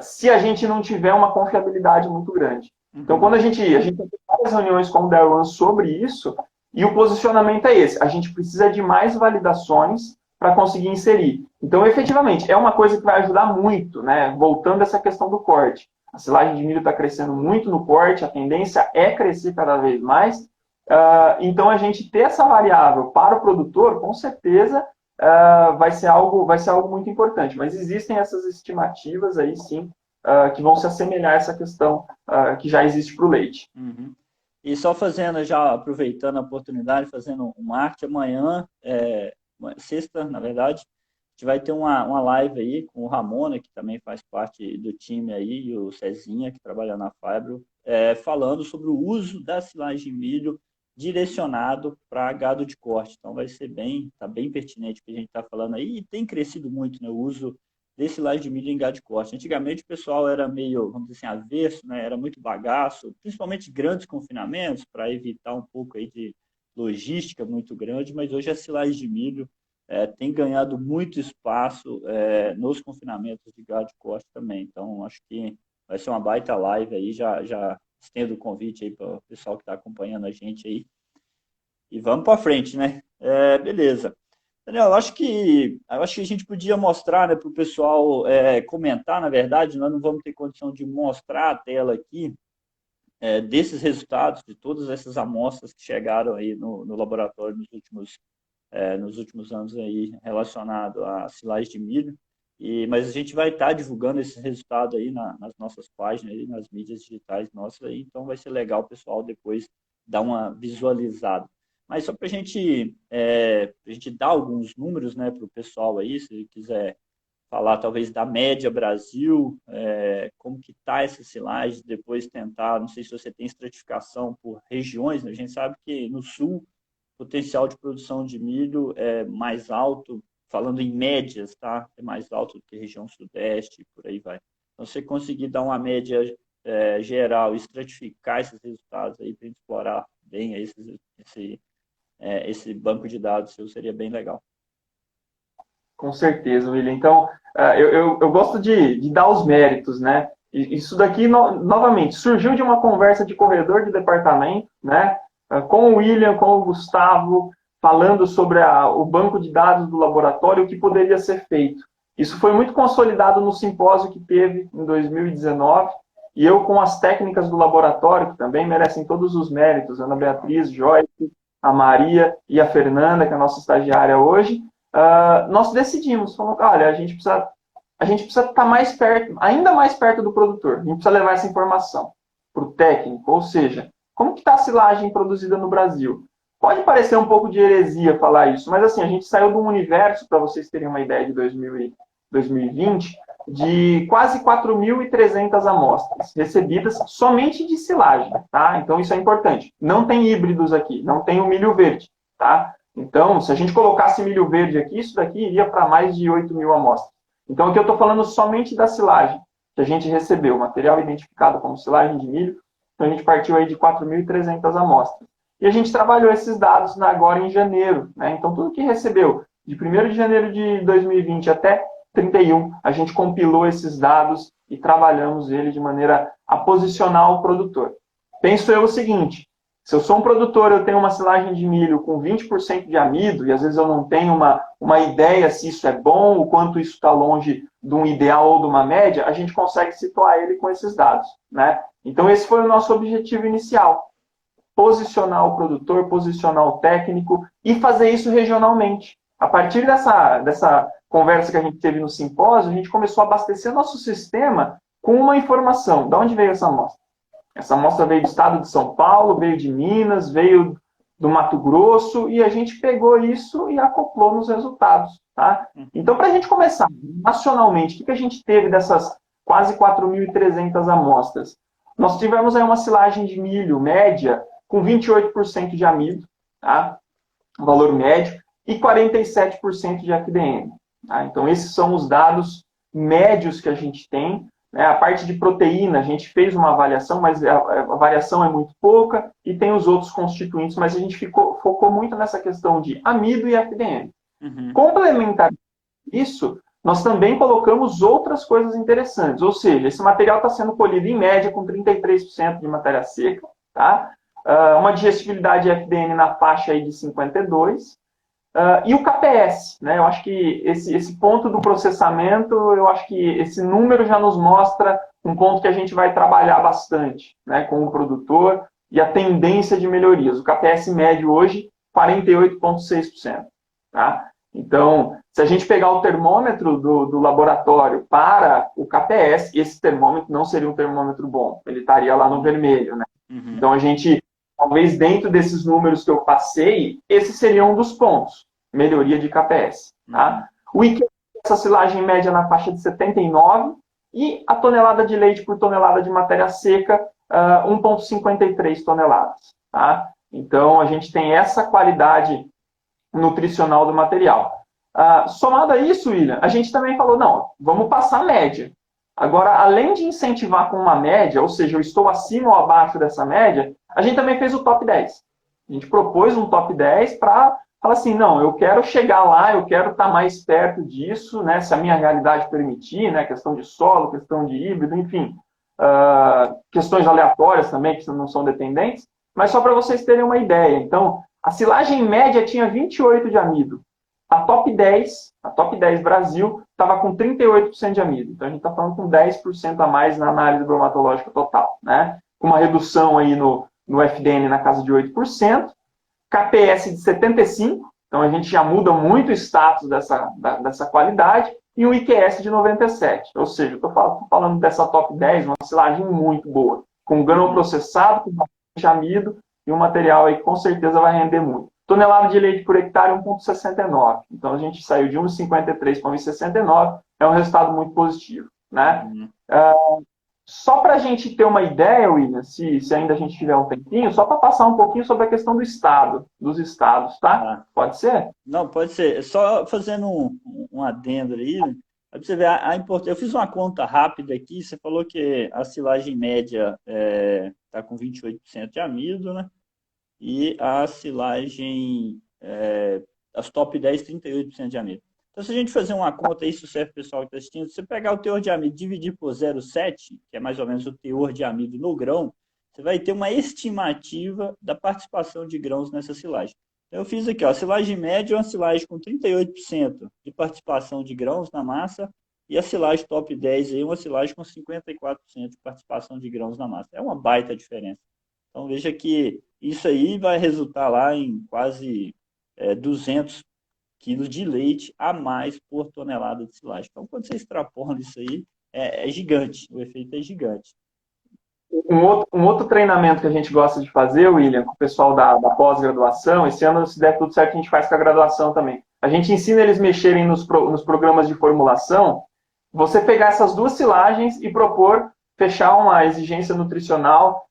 S2: se a gente não tiver uma confiabilidade muito grande. Então, quando a gente tem várias reuniões com o Darwan sobre isso, e o posicionamento é esse, a gente precisa de mais validações para conseguir inserir. Então, efetivamente, é uma coisa que vai ajudar muito, né? Voltando a essa questão do corte. A silagem de milho está crescendo muito no corte, a tendência é crescer cada vez mais. Então, a gente ter essa variável para o produtor, com certeza, vai ser algo muito importante. Mas existem essas estimativas aí, sim, que vão se assemelhar a essa questão que já existe para o leite.
S1: Uhum. E só fazendo, já aproveitando a oportunidade, fazendo um marketing, amanhã, sexta, na verdade, a gente vai ter uma live aí com o Ramona, que também faz parte do time aí, e o Cezinha, que trabalha na Fibro, falando sobre o uso da silagem de milho direcionado para gado de corte. Então vai ser tá bem pertinente o que a gente está falando aí, e tem crescido muito, né, o uso desse silagem de milho em gado de corte. Antigamente o pessoal era meio, vamos dizer assim, avesso, né, era muito bagaço, principalmente grandes confinamentos, para evitar um pouco aí de logística muito grande, mas hoje a silagem de milho tem ganhado muito espaço nos confinamentos de gado de corte também. Então, acho que vai ser uma baita live aí, já estendo o convite aí para o pessoal que está acompanhando a gente aí. E vamos para frente, né? Beleza. Daniel, eu acho que a gente podia mostrar, né, para o pessoal comentar, na verdade, nós não vamos ter condição de mostrar a tela aqui desses resultados, de todas essas amostras que chegaram aí no laboratório nos últimos anos aí relacionado à silagem de milho. Mas a gente vai estar divulgando esses resultados aí nas nossas páginas, aí, nas mídias digitais nossas, aí, então vai ser legal o pessoal depois dar uma visualizada. Mas só para a gente dar alguns números, né, para o pessoal aí, se quiser falar talvez da média Brasil, como que está essa silagem, depois tentar, não sei se você tem estratificação por regiões, né? A gente sabe que no sul o potencial de produção de milho é mais alto, falando em médias, tá? É mais alto do que a região sudeste, por aí vai. Então, você conseguir dar uma média geral, estratificar esses resultados aí para explorar bem esse banco de dados seu, seria bem legal.
S2: Com certeza, William. Então, eu gosto de dar os méritos, né? Isso daqui, novamente, surgiu de uma conversa de corredor de departamento, né? Com o William, com o Gustavo, falando sobre o banco de dados do laboratório, o que poderia ser feito. Isso foi muito consolidado no simpósio que teve em 2019, e eu, com as técnicas do laboratório, que também merecem todos os méritos, Ana Beatriz, Joyce, a Maria e a Fernanda, que é a nossa estagiária hoje, nós decidimos, falamos, olha, a gente precisa estar mais perto, ainda mais perto do produtor, a gente precisa levar essa informação para o técnico, ou seja, como que está a silagem produzida no Brasil? Pode parecer um pouco de heresia falar isso, mas assim, a gente saiu de um universo, para vocês terem uma ideia, de 2020, de quase 4.300 amostras recebidas somente de silagem, tá? Então isso é importante. Não tem híbridos aqui, não tem o milho verde, tá? Então, se a gente colocasse milho verde aqui, isso daqui iria para mais de 8.000 amostras. Então, aqui eu estou falando somente da silagem que a gente recebeu, material identificado como silagem de milho. Então, a gente partiu aí de 4.300 amostras. E a gente trabalhou esses dados agora em janeiro, né? Então, tudo que recebeu de 1º de janeiro de 2020 até 31, a gente compilou esses dados e trabalhamos ele de maneira a posicionar o produtor. Penso eu o seguinte, Se eu sou um produtor, eu tenho uma silagem de milho com 20% de amido, e às vezes eu não tenho uma ideia se isso é bom, o quanto isso está longe de um ideal ou de uma média, a gente consegue situar ele com esses dados, né? Então, esse foi o nosso objetivo inicial. Posicionar o produtor, posicionar o técnico e fazer isso regionalmente. A partir dessa conversa que a gente teve no simpósio, a gente começou a abastecer nosso sistema com uma informação. De onde veio essa amostra? Essa amostra veio do estado de São Paulo, veio de Minas, veio do Mato Grosso, e a gente pegou isso e acoplou nos resultados. Tá? Então, para a gente começar nacionalmente, o que a gente teve dessas quase 4.300 amostras? Nós tivemos aí uma silagem de milho média com 28% de amido, tá? Valor médio, e 47% de FDM. Tá? Então, esses são os dados médios que a gente tem. A parte de proteína, a gente fez uma avaliação, mas a variação é muito pouca, e tem os outros constituintes, mas a gente focou muito nessa questão de amido e FDM. Complementar isso, nós também colocamos outras coisas interessantes, ou seja, esse material está sendo colhido em média com 33% de matéria seca, tá? Uma digestibilidade FDM na faixa aí de 52%, e o KPS, né? Eu acho que esse ponto do processamento, eu acho que esse número já nos mostra um ponto que a gente vai trabalhar bastante, né, com o produtor e a tendência de melhorias. O KPS médio hoje, 48,6%. Tá? Então, se a gente pegar o termômetro do laboratório para o KPS, esse termômetro não seria um termômetro bom, ele estaria lá no vermelho. Né? Então, a gente... Talvez dentro desses números que eu passei, esse seria um dos pontos. Melhoria de KPS. Tá? O IQ, essa silagem média na faixa de 79, e a tonelada de leite por tonelada de matéria seca, 1,53 toneladas. Tá? Então, a gente tem essa qualidade nutricional do material. Somado a isso, William, a gente também falou, não, vamos passar a média. Agora, além de incentivar com uma média, ou seja, eu estou acima ou abaixo dessa média, a gente também fez o top 10. A gente propôs um top 10 para falar assim, não, eu quero chegar lá, eu quero estar mais perto disso, né, se a minha realidade permitir, né, questão de solo, questão de híbrido, enfim, questões aleatórias também, que não são dependentes, mas só para vocês terem uma ideia. Então, a silagem média tinha 28 de amido. A top 10 Brasil, estava com 38% de amido. Então, a gente está falando com 10% a mais na análise bromatológica total, né? Com uma redução aí no FDN na casa de 8%, KPS de 75%, então a gente já muda muito o status dessa qualidade, e um IQS de 97%. Ou seja, estou falando dessa top 10, uma silagem muito boa, com grão processado, com bastante amido, e um material aí que com certeza vai render muito. Tonelada de leite por hectare, 1,69. Então, a gente saiu de 1,53 para 1,69. É um resultado muito positivo. Né? Só para a gente ter uma ideia, William, se ainda a gente tiver um tempinho, só para passar um pouquinho sobre a questão do estado, dos estados, tá? Pode ser?
S1: Não, pode ser. Só fazendo um adendo aí, para você ver a importância. Eu fiz uma conta rápida aqui, você falou que a silagem média está com 28% de amido, né? E a silagem, as top 10, 38% de amido. Então, se a gente fazer uma conta, isso serve para o pessoal que está assistindo, se você pegar o teor de amido e dividir por 0,7, que é mais ou menos o teor de amido no grão, você vai ter uma estimativa da participação de grãos nessa silagem. Então, eu fiz aqui, ó, a silagem média é uma silagem com 38% de participação de grãos na massa, e a silagem top 10 é uma silagem com 54% de participação de grãos na massa. É uma baita diferença. Então, veja que isso aí vai resultar lá em quase 200 quilos de leite a mais por tonelada de silagem. Então, quando você extrapola isso aí, é gigante. O efeito é gigante.
S2: Um outro treinamento que a gente gosta de fazer, William, com o pessoal da pós-graduação, esse ano, se der tudo certo, a gente faz com a graduação também. A gente ensina eles mexerem nos programas de formulação, você pegar essas duas silagens e propor fechar uma exigência nutricional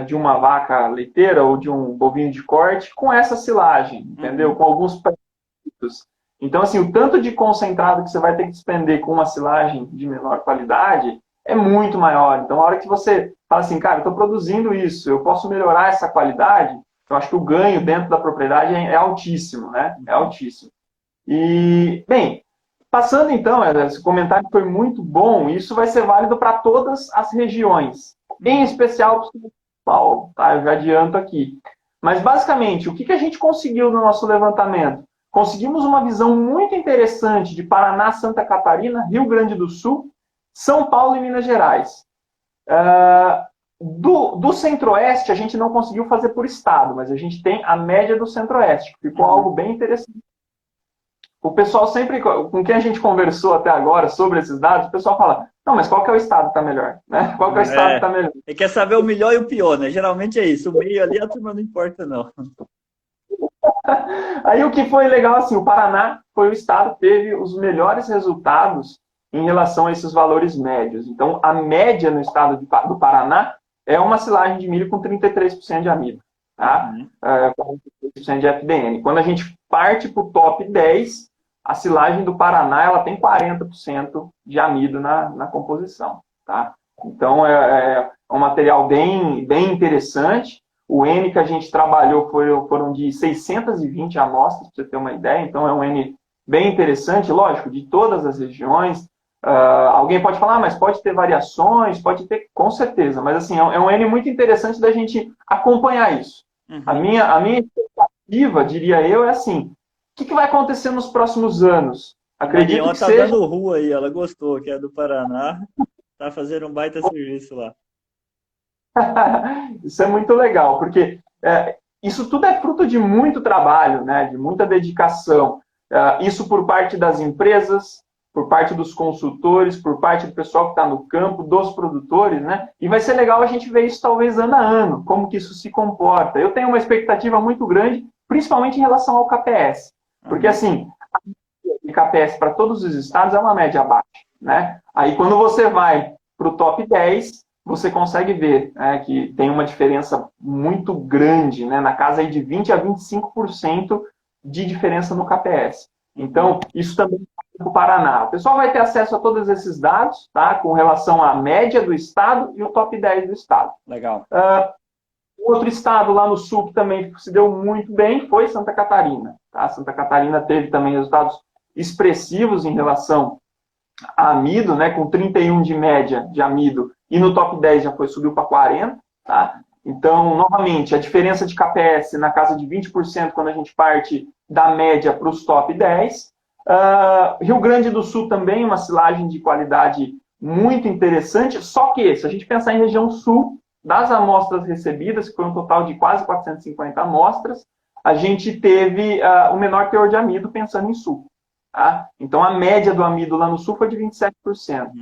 S2: de uma vaca leiteira ou de um bovino de corte com essa silagem, entendeu? Com alguns pré-requisitos. Então, assim, o tanto de concentrado que você vai ter que despender com uma silagem de menor qualidade é muito maior. Então, a hora que você fala assim, cara, eu estou produzindo isso, eu posso melhorar essa qualidade, eu acho que o ganho dentro da propriedade é altíssimo, né? É altíssimo. E, bem, passando então, esse comentário foi muito bom, isso vai ser válido para todas as regiões, em especial Paulo, tá? Eu já adianto aqui. Mas, basicamente, o que a gente conseguiu no nosso levantamento? Conseguimos uma visão muito interessante de Paraná, Santa Catarina, Rio Grande do Sul, São Paulo e Minas Gerais. Do Centro-Oeste, a gente não conseguiu fazer por estado, mas a gente tem a média do Centro-Oeste, que ficou algo bem interessante. O pessoal sempre, com quem a gente conversou até agora sobre esses dados, o pessoal fala, não, mas qual que é o estado que está melhor? Né? Qual que é o estado que está melhor?
S1: Ele quer saber o melhor e o pior, né? Geralmente é isso, o meio ali a turma não importa, não.
S2: Aí o que foi legal, assim, o Paraná foi o estado que teve os melhores resultados em relação a esses valores médios. Então, a média no estado do Paraná é uma silagem de milho com 33% de amido, tá? 43% de FDN. Quando a gente parte para o top 10, a silagem do Paraná ela tem 40% de amido na composição, tá? Então, é um material bem interessante. O N que a gente trabalhou foram de 620 amostras, para você ter uma ideia. Então, é um N bem interessante, lógico, de todas as regiões. Alguém pode falar, mas pode ter variações, pode ter, com certeza. Mas, assim, é um N muito interessante da gente acompanhar isso. Uhum. A minha expectativa, diria eu, é assim, o que vai acontecer nos próximos anos?
S1: Acredito que seja... dando rua aí, ela gostou, que é do Paraná. Está fazendo um baita serviço lá.
S2: Isso é muito legal, porque isso tudo é fruto de muito trabalho, né, de muita dedicação. Isso por parte das empresas, por parte dos consultores, por parte do pessoal que está no campo, dos produtores, né? E vai ser legal a gente ver isso talvez ano a ano, como que isso se comporta. Eu tenho uma expectativa muito grande, principalmente em relação ao KPS. Porque, assim, a KPS para todos os estados é uma média baixa, né? Aí, quando você vai para o top 10, você consegue ver que tem uma diferença muito grande, né? Na casa aí de 20% a 25% de diferença no KPS. Então, isso também é para o Paraná. O pessoal vai ter acesso a todos esses dados, tá? Com relação à média do estado e o top 10 do estado.
S1: Legal.
S2: Outro estado lá no sul que também se deu muito bem foi Santa Catarina. Tá? Santa Catarina teve também resultados expressivos em relação a amido, né? Com 31 de média de amido, e no top 10 subiu para 40. Tá? Então, novamente, a diferença de KPS na casa de 20% quando a gente parte da média para os top 10. Rio Grande do Sul também, uma silagem de qualidade muito interessante, só que, se a gente pensar em região sul, das amostras recebidas, que foi um total de quase 450 amostras, a gente teve o menor teor de amido pensando em sul. Tá? Então, a média do amido lá no sul foi de 27%.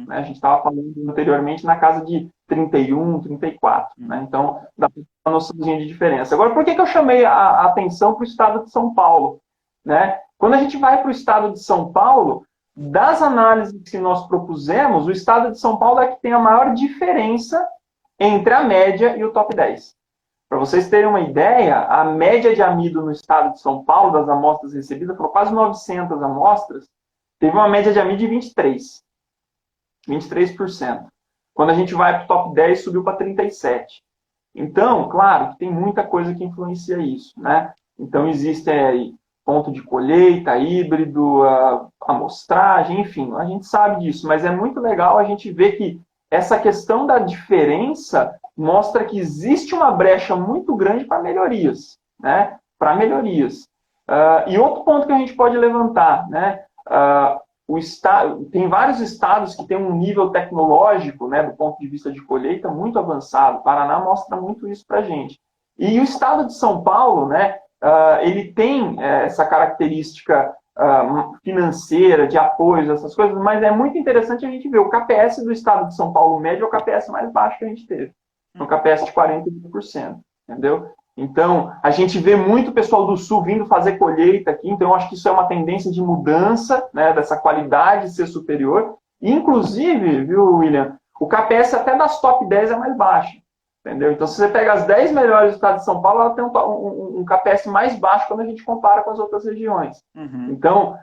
S2: Né? A gente estava falando anteriormente na casa de 31%, 34%. Né? Então, dá uma noçãozinha de diferença. Agora, por que eu chamei a atenção para o estado de São Paulo? Né? Quando a gente vai para o estado de São Paulo, das análises que nós propusemos, o estado de São Paulo é que tem a maior diferença entre a média e o top 10. Para vocês terem uma ideia, a média de amido no estado de São Paulo, das amostras recebidas, foram quase 900 amostras, teve uma média de amido de 23%. Quando a gente vai para o top 10, subiu para 37%. Então, claro, tem muita coisa que influencia isso. Né? Então, existe aí ponto de colheita, híbrido, amostragem, enfim, a gente sabe disso, mas é muito legal a gente ver que essa questão da diferença mostra que existe uma brecha muito grande para melhorias, né? Para melhorias. E outro ponto que a gente pode levantar, né? Tem vários estados que têm um nível tecnológico, né, do ponto de vista de colheita, muito avançado. O Paraná mostra muito isso para a gente. E o estado de São Paulo, né, ele tem essa característica financeira, de apoio, essas coisas, mas é muito interessante a gente ver o KPS do estado de São Paulo médio é o KPS mais baixo que a gente teve. Um KPS de 41%, entendeu? Então, a gente vê muito pessoal do Sul vindo fazer colheita aqui, então eu acho que isso é uma tendência de mudança, né, dessa qualidade ser superior. Inclusive, viu, William, o KPS até das top 10 é mais baixo, entendeu? Então, se você pega as 10 melhores do estado de São Paulo, ela tem um KPS mais baixo quando a gente compara com as outras regiões. Então,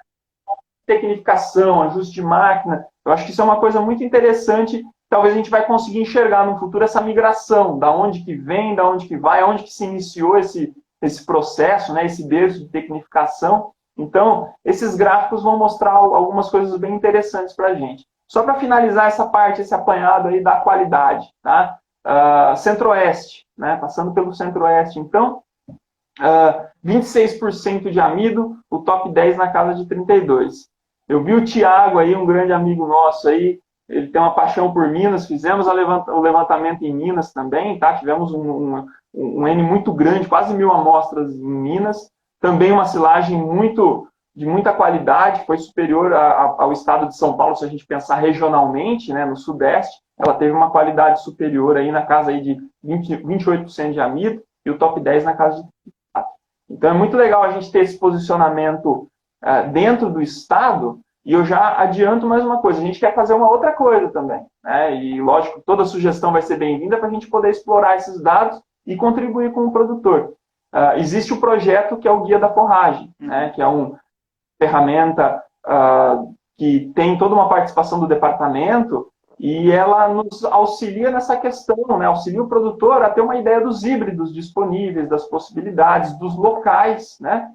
S2: tecnificação, ajuste de máquina, eu acho que isso é uma coisa muito interessante. Talvez a gente vai conseguir enxergar no futuro essa migração, da onde que vem, da onde que vai, onde que se iniciou esse processo, né, esse berço de tecnificação. Então, esses gráficos vão mostrar algumas coisas bem interessantes para a gente. Só para finalizar essa parte, esse apanhado aí da qualidade, tá? Centro-Oeste, né, passando pelo Centro-Oeste. Então, 26% de amido, o top 10 na casa de 32%. Eu vi o Thiago aí, um grande amigo nosso aí, ele tem uma paixão por Minas, fizemos o levantamento em Minas também, tá? Tivemos um N muito grande, quase 1.000 amostras em Minas, também uma silagem de muita qualidade, foi superior ao estado de São Paulo, se a gente pensar regionalmente, né, no Sudeste, ela teve uma qualidade superior aí na casa aí de 28% de amido, e o top 10 na casa de 34%. Então é muito legal a gente ter esse posicionamento dentro do estado. E eu já adianto mais uma coisa, a gente quer fazer uma outra coisa também, né? E lógico, toda sugestão vai ser bem-vinda para a gente poder explorar esses dados e contribuir com o produtor. Existe o projeto que é o Guia da Forragem, né? Que é uma ferramenta que tem toda uma participação do departamento e ela nos auxilia nessa questão, né? Auxilia o produtor a ter uma ideia dos híbridos disponíveis, das possibilidades, dos locais, né?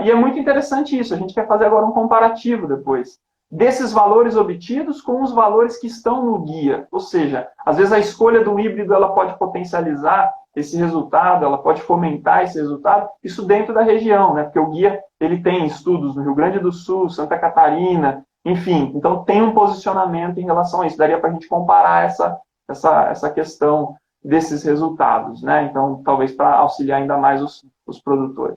S2: E é muito interessante isso, a gente quer fazer agora um comparativo depois, desses valores obtidos com os valores que estão no guia, ou seja, às vezes a escolha do híbrido ela pode potencializar esse resultado, ela pode fomentar esse resultado, isso dentro da região, né? Porque o guia ele tem estudos no Rio Grande do Sul, Santa Catarina, enfim, então tem um posicionamento em relação a isso, daria para a gente comparar essa questão desses resultados, né? Então, talvez para auxiliar ainda mais os produtores.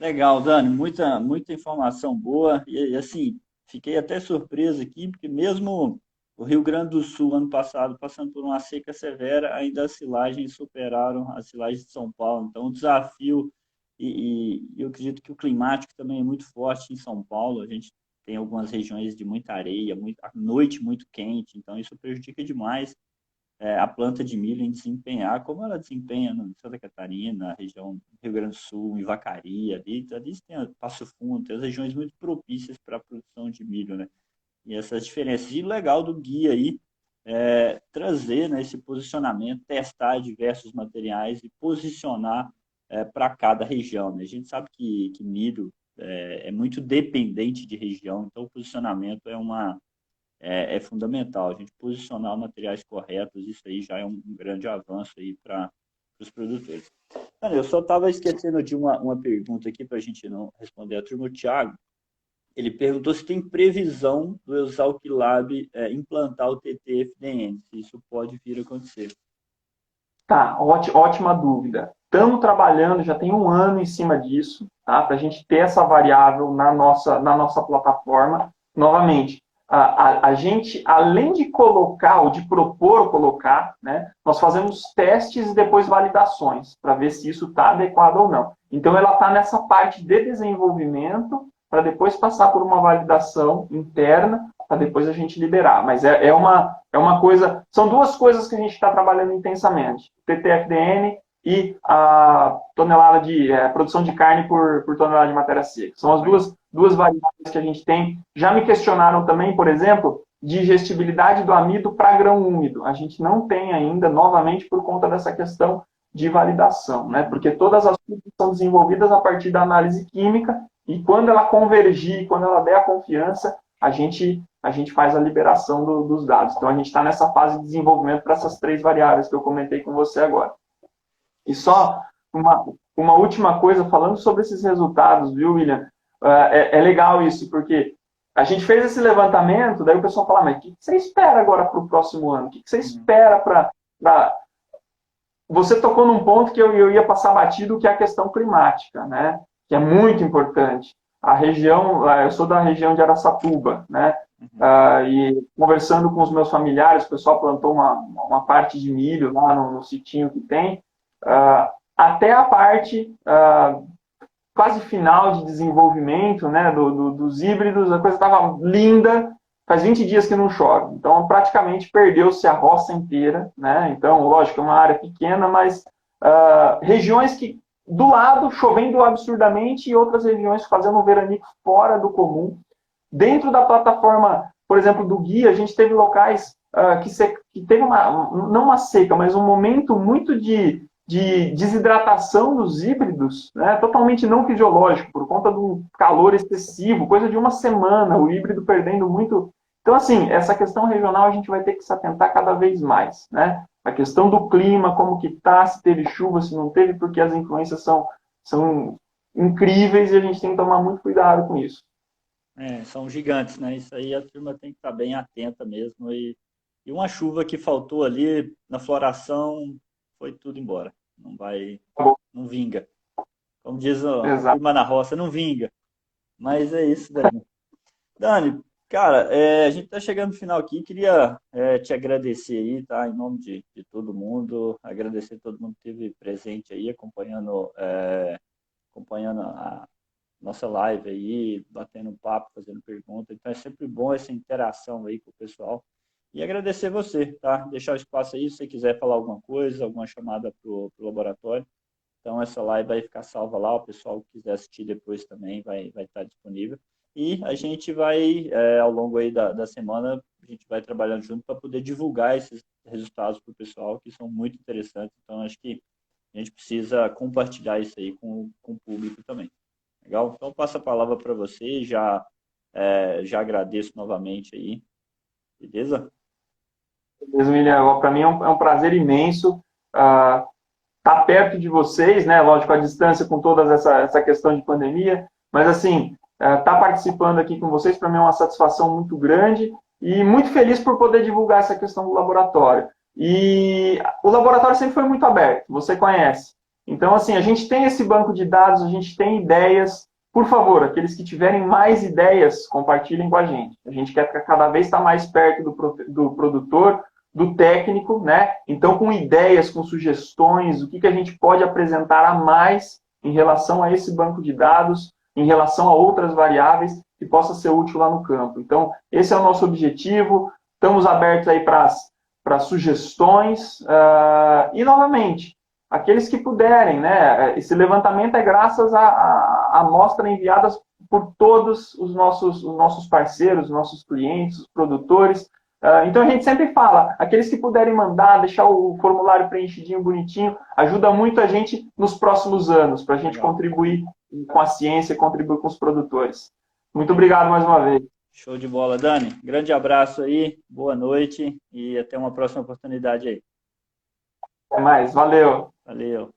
S1: Legal, Dani, muita informação boa e assim, fiquei até surpreso aqui, porque mesmo o Rio Grande do Sul, ano passado, passando por uma seca severa, ainda as silagens superaram as silagens de São Paulo. Então, o desafio, e eu acredito que o climático também é muito forte em São Paulo, a gente tem algumas regiões de muita areia, a noite muito quente, então isso prejudica demais a planta de milho em desempenhar como ela desempenha em Santa Catarina, na região do Rio Grande do Sul, em Vacaria, ali tem Passo Fundo, tem as regiões muito propícias para a produção de milho, né? E essas diferenças. E o legal do guia aí é trazer, né, esse posicionamento, testar diversos materiais e posicionar para cada região, né? A gente sabe que milho é muito dependente de região, então o posicionamento é fundamental. A gente posicionar os materiais corretos, isso aí já é um grande avanço aí para os produtores. Mano, eu só estava esquecendo de uma pergunta aqui para a gente não responder a turma. O Thiago, ele perguntou se tem previsão do Exalc Lab implantar o TT-FDN, se isso pode vir a acontecer.
S2: Tá, ótima dúvida. Estamos trabalhando, já tem 1 ano em cima disso, tá? Para a gente ter essa variável na nossa plataforma. Novamente, a gente, além de colocar, ou de propor ou colocar, né, nós fazemos testes e depois validações, para ver se isso está adequado ou não. Então, ela está nessa parte de desenvolvimento, para depois passar por uma validação interna, para depois a gente liberar. Mas é uma coisa... São 2 coisas que a gente está trabalhando intensamente. TT-FDN e a tonelada de produção de carne por tonelada de matéria seca. São as duas variáveis que a gente tem. Já me questionaram também, por exemplo, de digestibilidade do amido para grão úmido. A gente não tem ainda, novamente, por conta dessa questão de validação, né? Porque todas as coisas são desenvolvidas a partir da análise química e quando ela convergir, quando ela der a confiança, a gente faz a liberação dos dados. Então, a gente está nessa fase de desenvolvimento para essas 3 variáveis que eu comentei com você agora. E só uma última coisa, falando sobre esses resultados, viu, William? É legal isso, porque a gente fez esse levantamento, daí o pessoal fala, mas o que você espera agora para o próximo ano? O que você espera para... Você tocou num ponto que eu ia passar batido, que é a questão climática, né? Que é muito importante. A região, eu sou da região de Araçatuba, né? E conversando com os meus familiares, o pessoal plantou uma parte de milho lá no sitinho que tem, até a parte quase final de desenvolvimento, né, dos híbridos, a coisa estava linda, faz 20 dias que não chove, então praticamente perdeu-se a roça inteira, né? Então, lógico, é uma área pequena, mas regiões que do lado chovendo absurdamente e outras regiões fazendo um veranico fora do comum. Dentro da plataforma, por exemplo, do guia, a gente teve locais que teve não uma seca, mas um momento muito de desidratação dos híbridos, né, totalmente não fisiológico, por conta do calor excessivo, coisa de 1 semana, o híbrido perdendo muito. Então, assim, essa questão regional a gente vai ter que se atentar cada vez mais, né? a questão do clima, como que tá, se teve chuva, se não teve, porque as influências são incríveis e a gente tem que tomar muito cuidado com isso.
S1: São gigantes, né? Isso aí a turma tem que estar bem atenta mesmo. E uma chuva que faltou ali na floração, foi tudo embora. Não vai, não vinga. Como diz a turma na roça, não vinga. Mas é isso, Dani. Dani, cara, a gente está chegando no final aqui. Queria te agradecer aí, tá? Em nome de todo mundo. Agradecer a todo mundo que esteve presente aí, acompanhando a nossa live aí, batendo um papo, fazendo pergunta. Então é sempre bom essa interação aí com o pessoal. E agradecer você, tá? Deixar o espaço aí, se você quiser falar alguma coisa, alguma chamada para o laboratório. Então essa live vai ficar salva lá, o pessoal que quiser assistir depois também vai estar disponível. E a gente vai, ao longo aí da semana, a gente vai trabalhando junto para poder divulgar esses resultados para o pessoal, que são muito interessantes. Então acho que a gente precisa compartilhar isso aí com o público também. Legal? Então, passo a palavra para você, já agradeço novamente aí, beleza?
S2: Beleza, William. Para mim é um prazer imenso estar perto de vocês, né? Lógico, à distância com toda essa questão de pandemia, mas assim, estar participando aqui com vocês, para mim é uma satisfação muito grande e muito feliz por poder divulgar essa questão do laboratório. E o laboratório sempre foi muito aberto, você conhece. Então, assim, a gente tem esse banco de dados, a gente tem ideias. Por favor, aqueles que tiverem mais ideias, compartilhem com a gente. A gente quer cada vez estar mais perto do produtor, do técnico, né? Então, com ideias, com sugestões, o que a gente pode apresentar a mais em relação a esse banco de dados, em relação a outras variáveis que possa ser útil lá no campo. Então, esse é o nosso objetivo. Estamos abertos aí para sugestões. E, novamente, aqueles que puderem, né? Esse levantamento é graças à amostra enviadas por todos os nossos parceiros, nossos clientes, os produtores. Então a gente sempre fala, aqueles que puderem mandar, deixar o formulário preenchidinho, bonitinho, ajuda muito a gente nos próximos anos, para a gente contribuir com a ciência, contribuir com os produtores. Muito obrigado mais uma vez.
S1: Show de bola, Dani. Grande abraço aí, boa noite e até uma próxima oportunidade aí.
S2: Até mais, valeu.
S1: Valeu.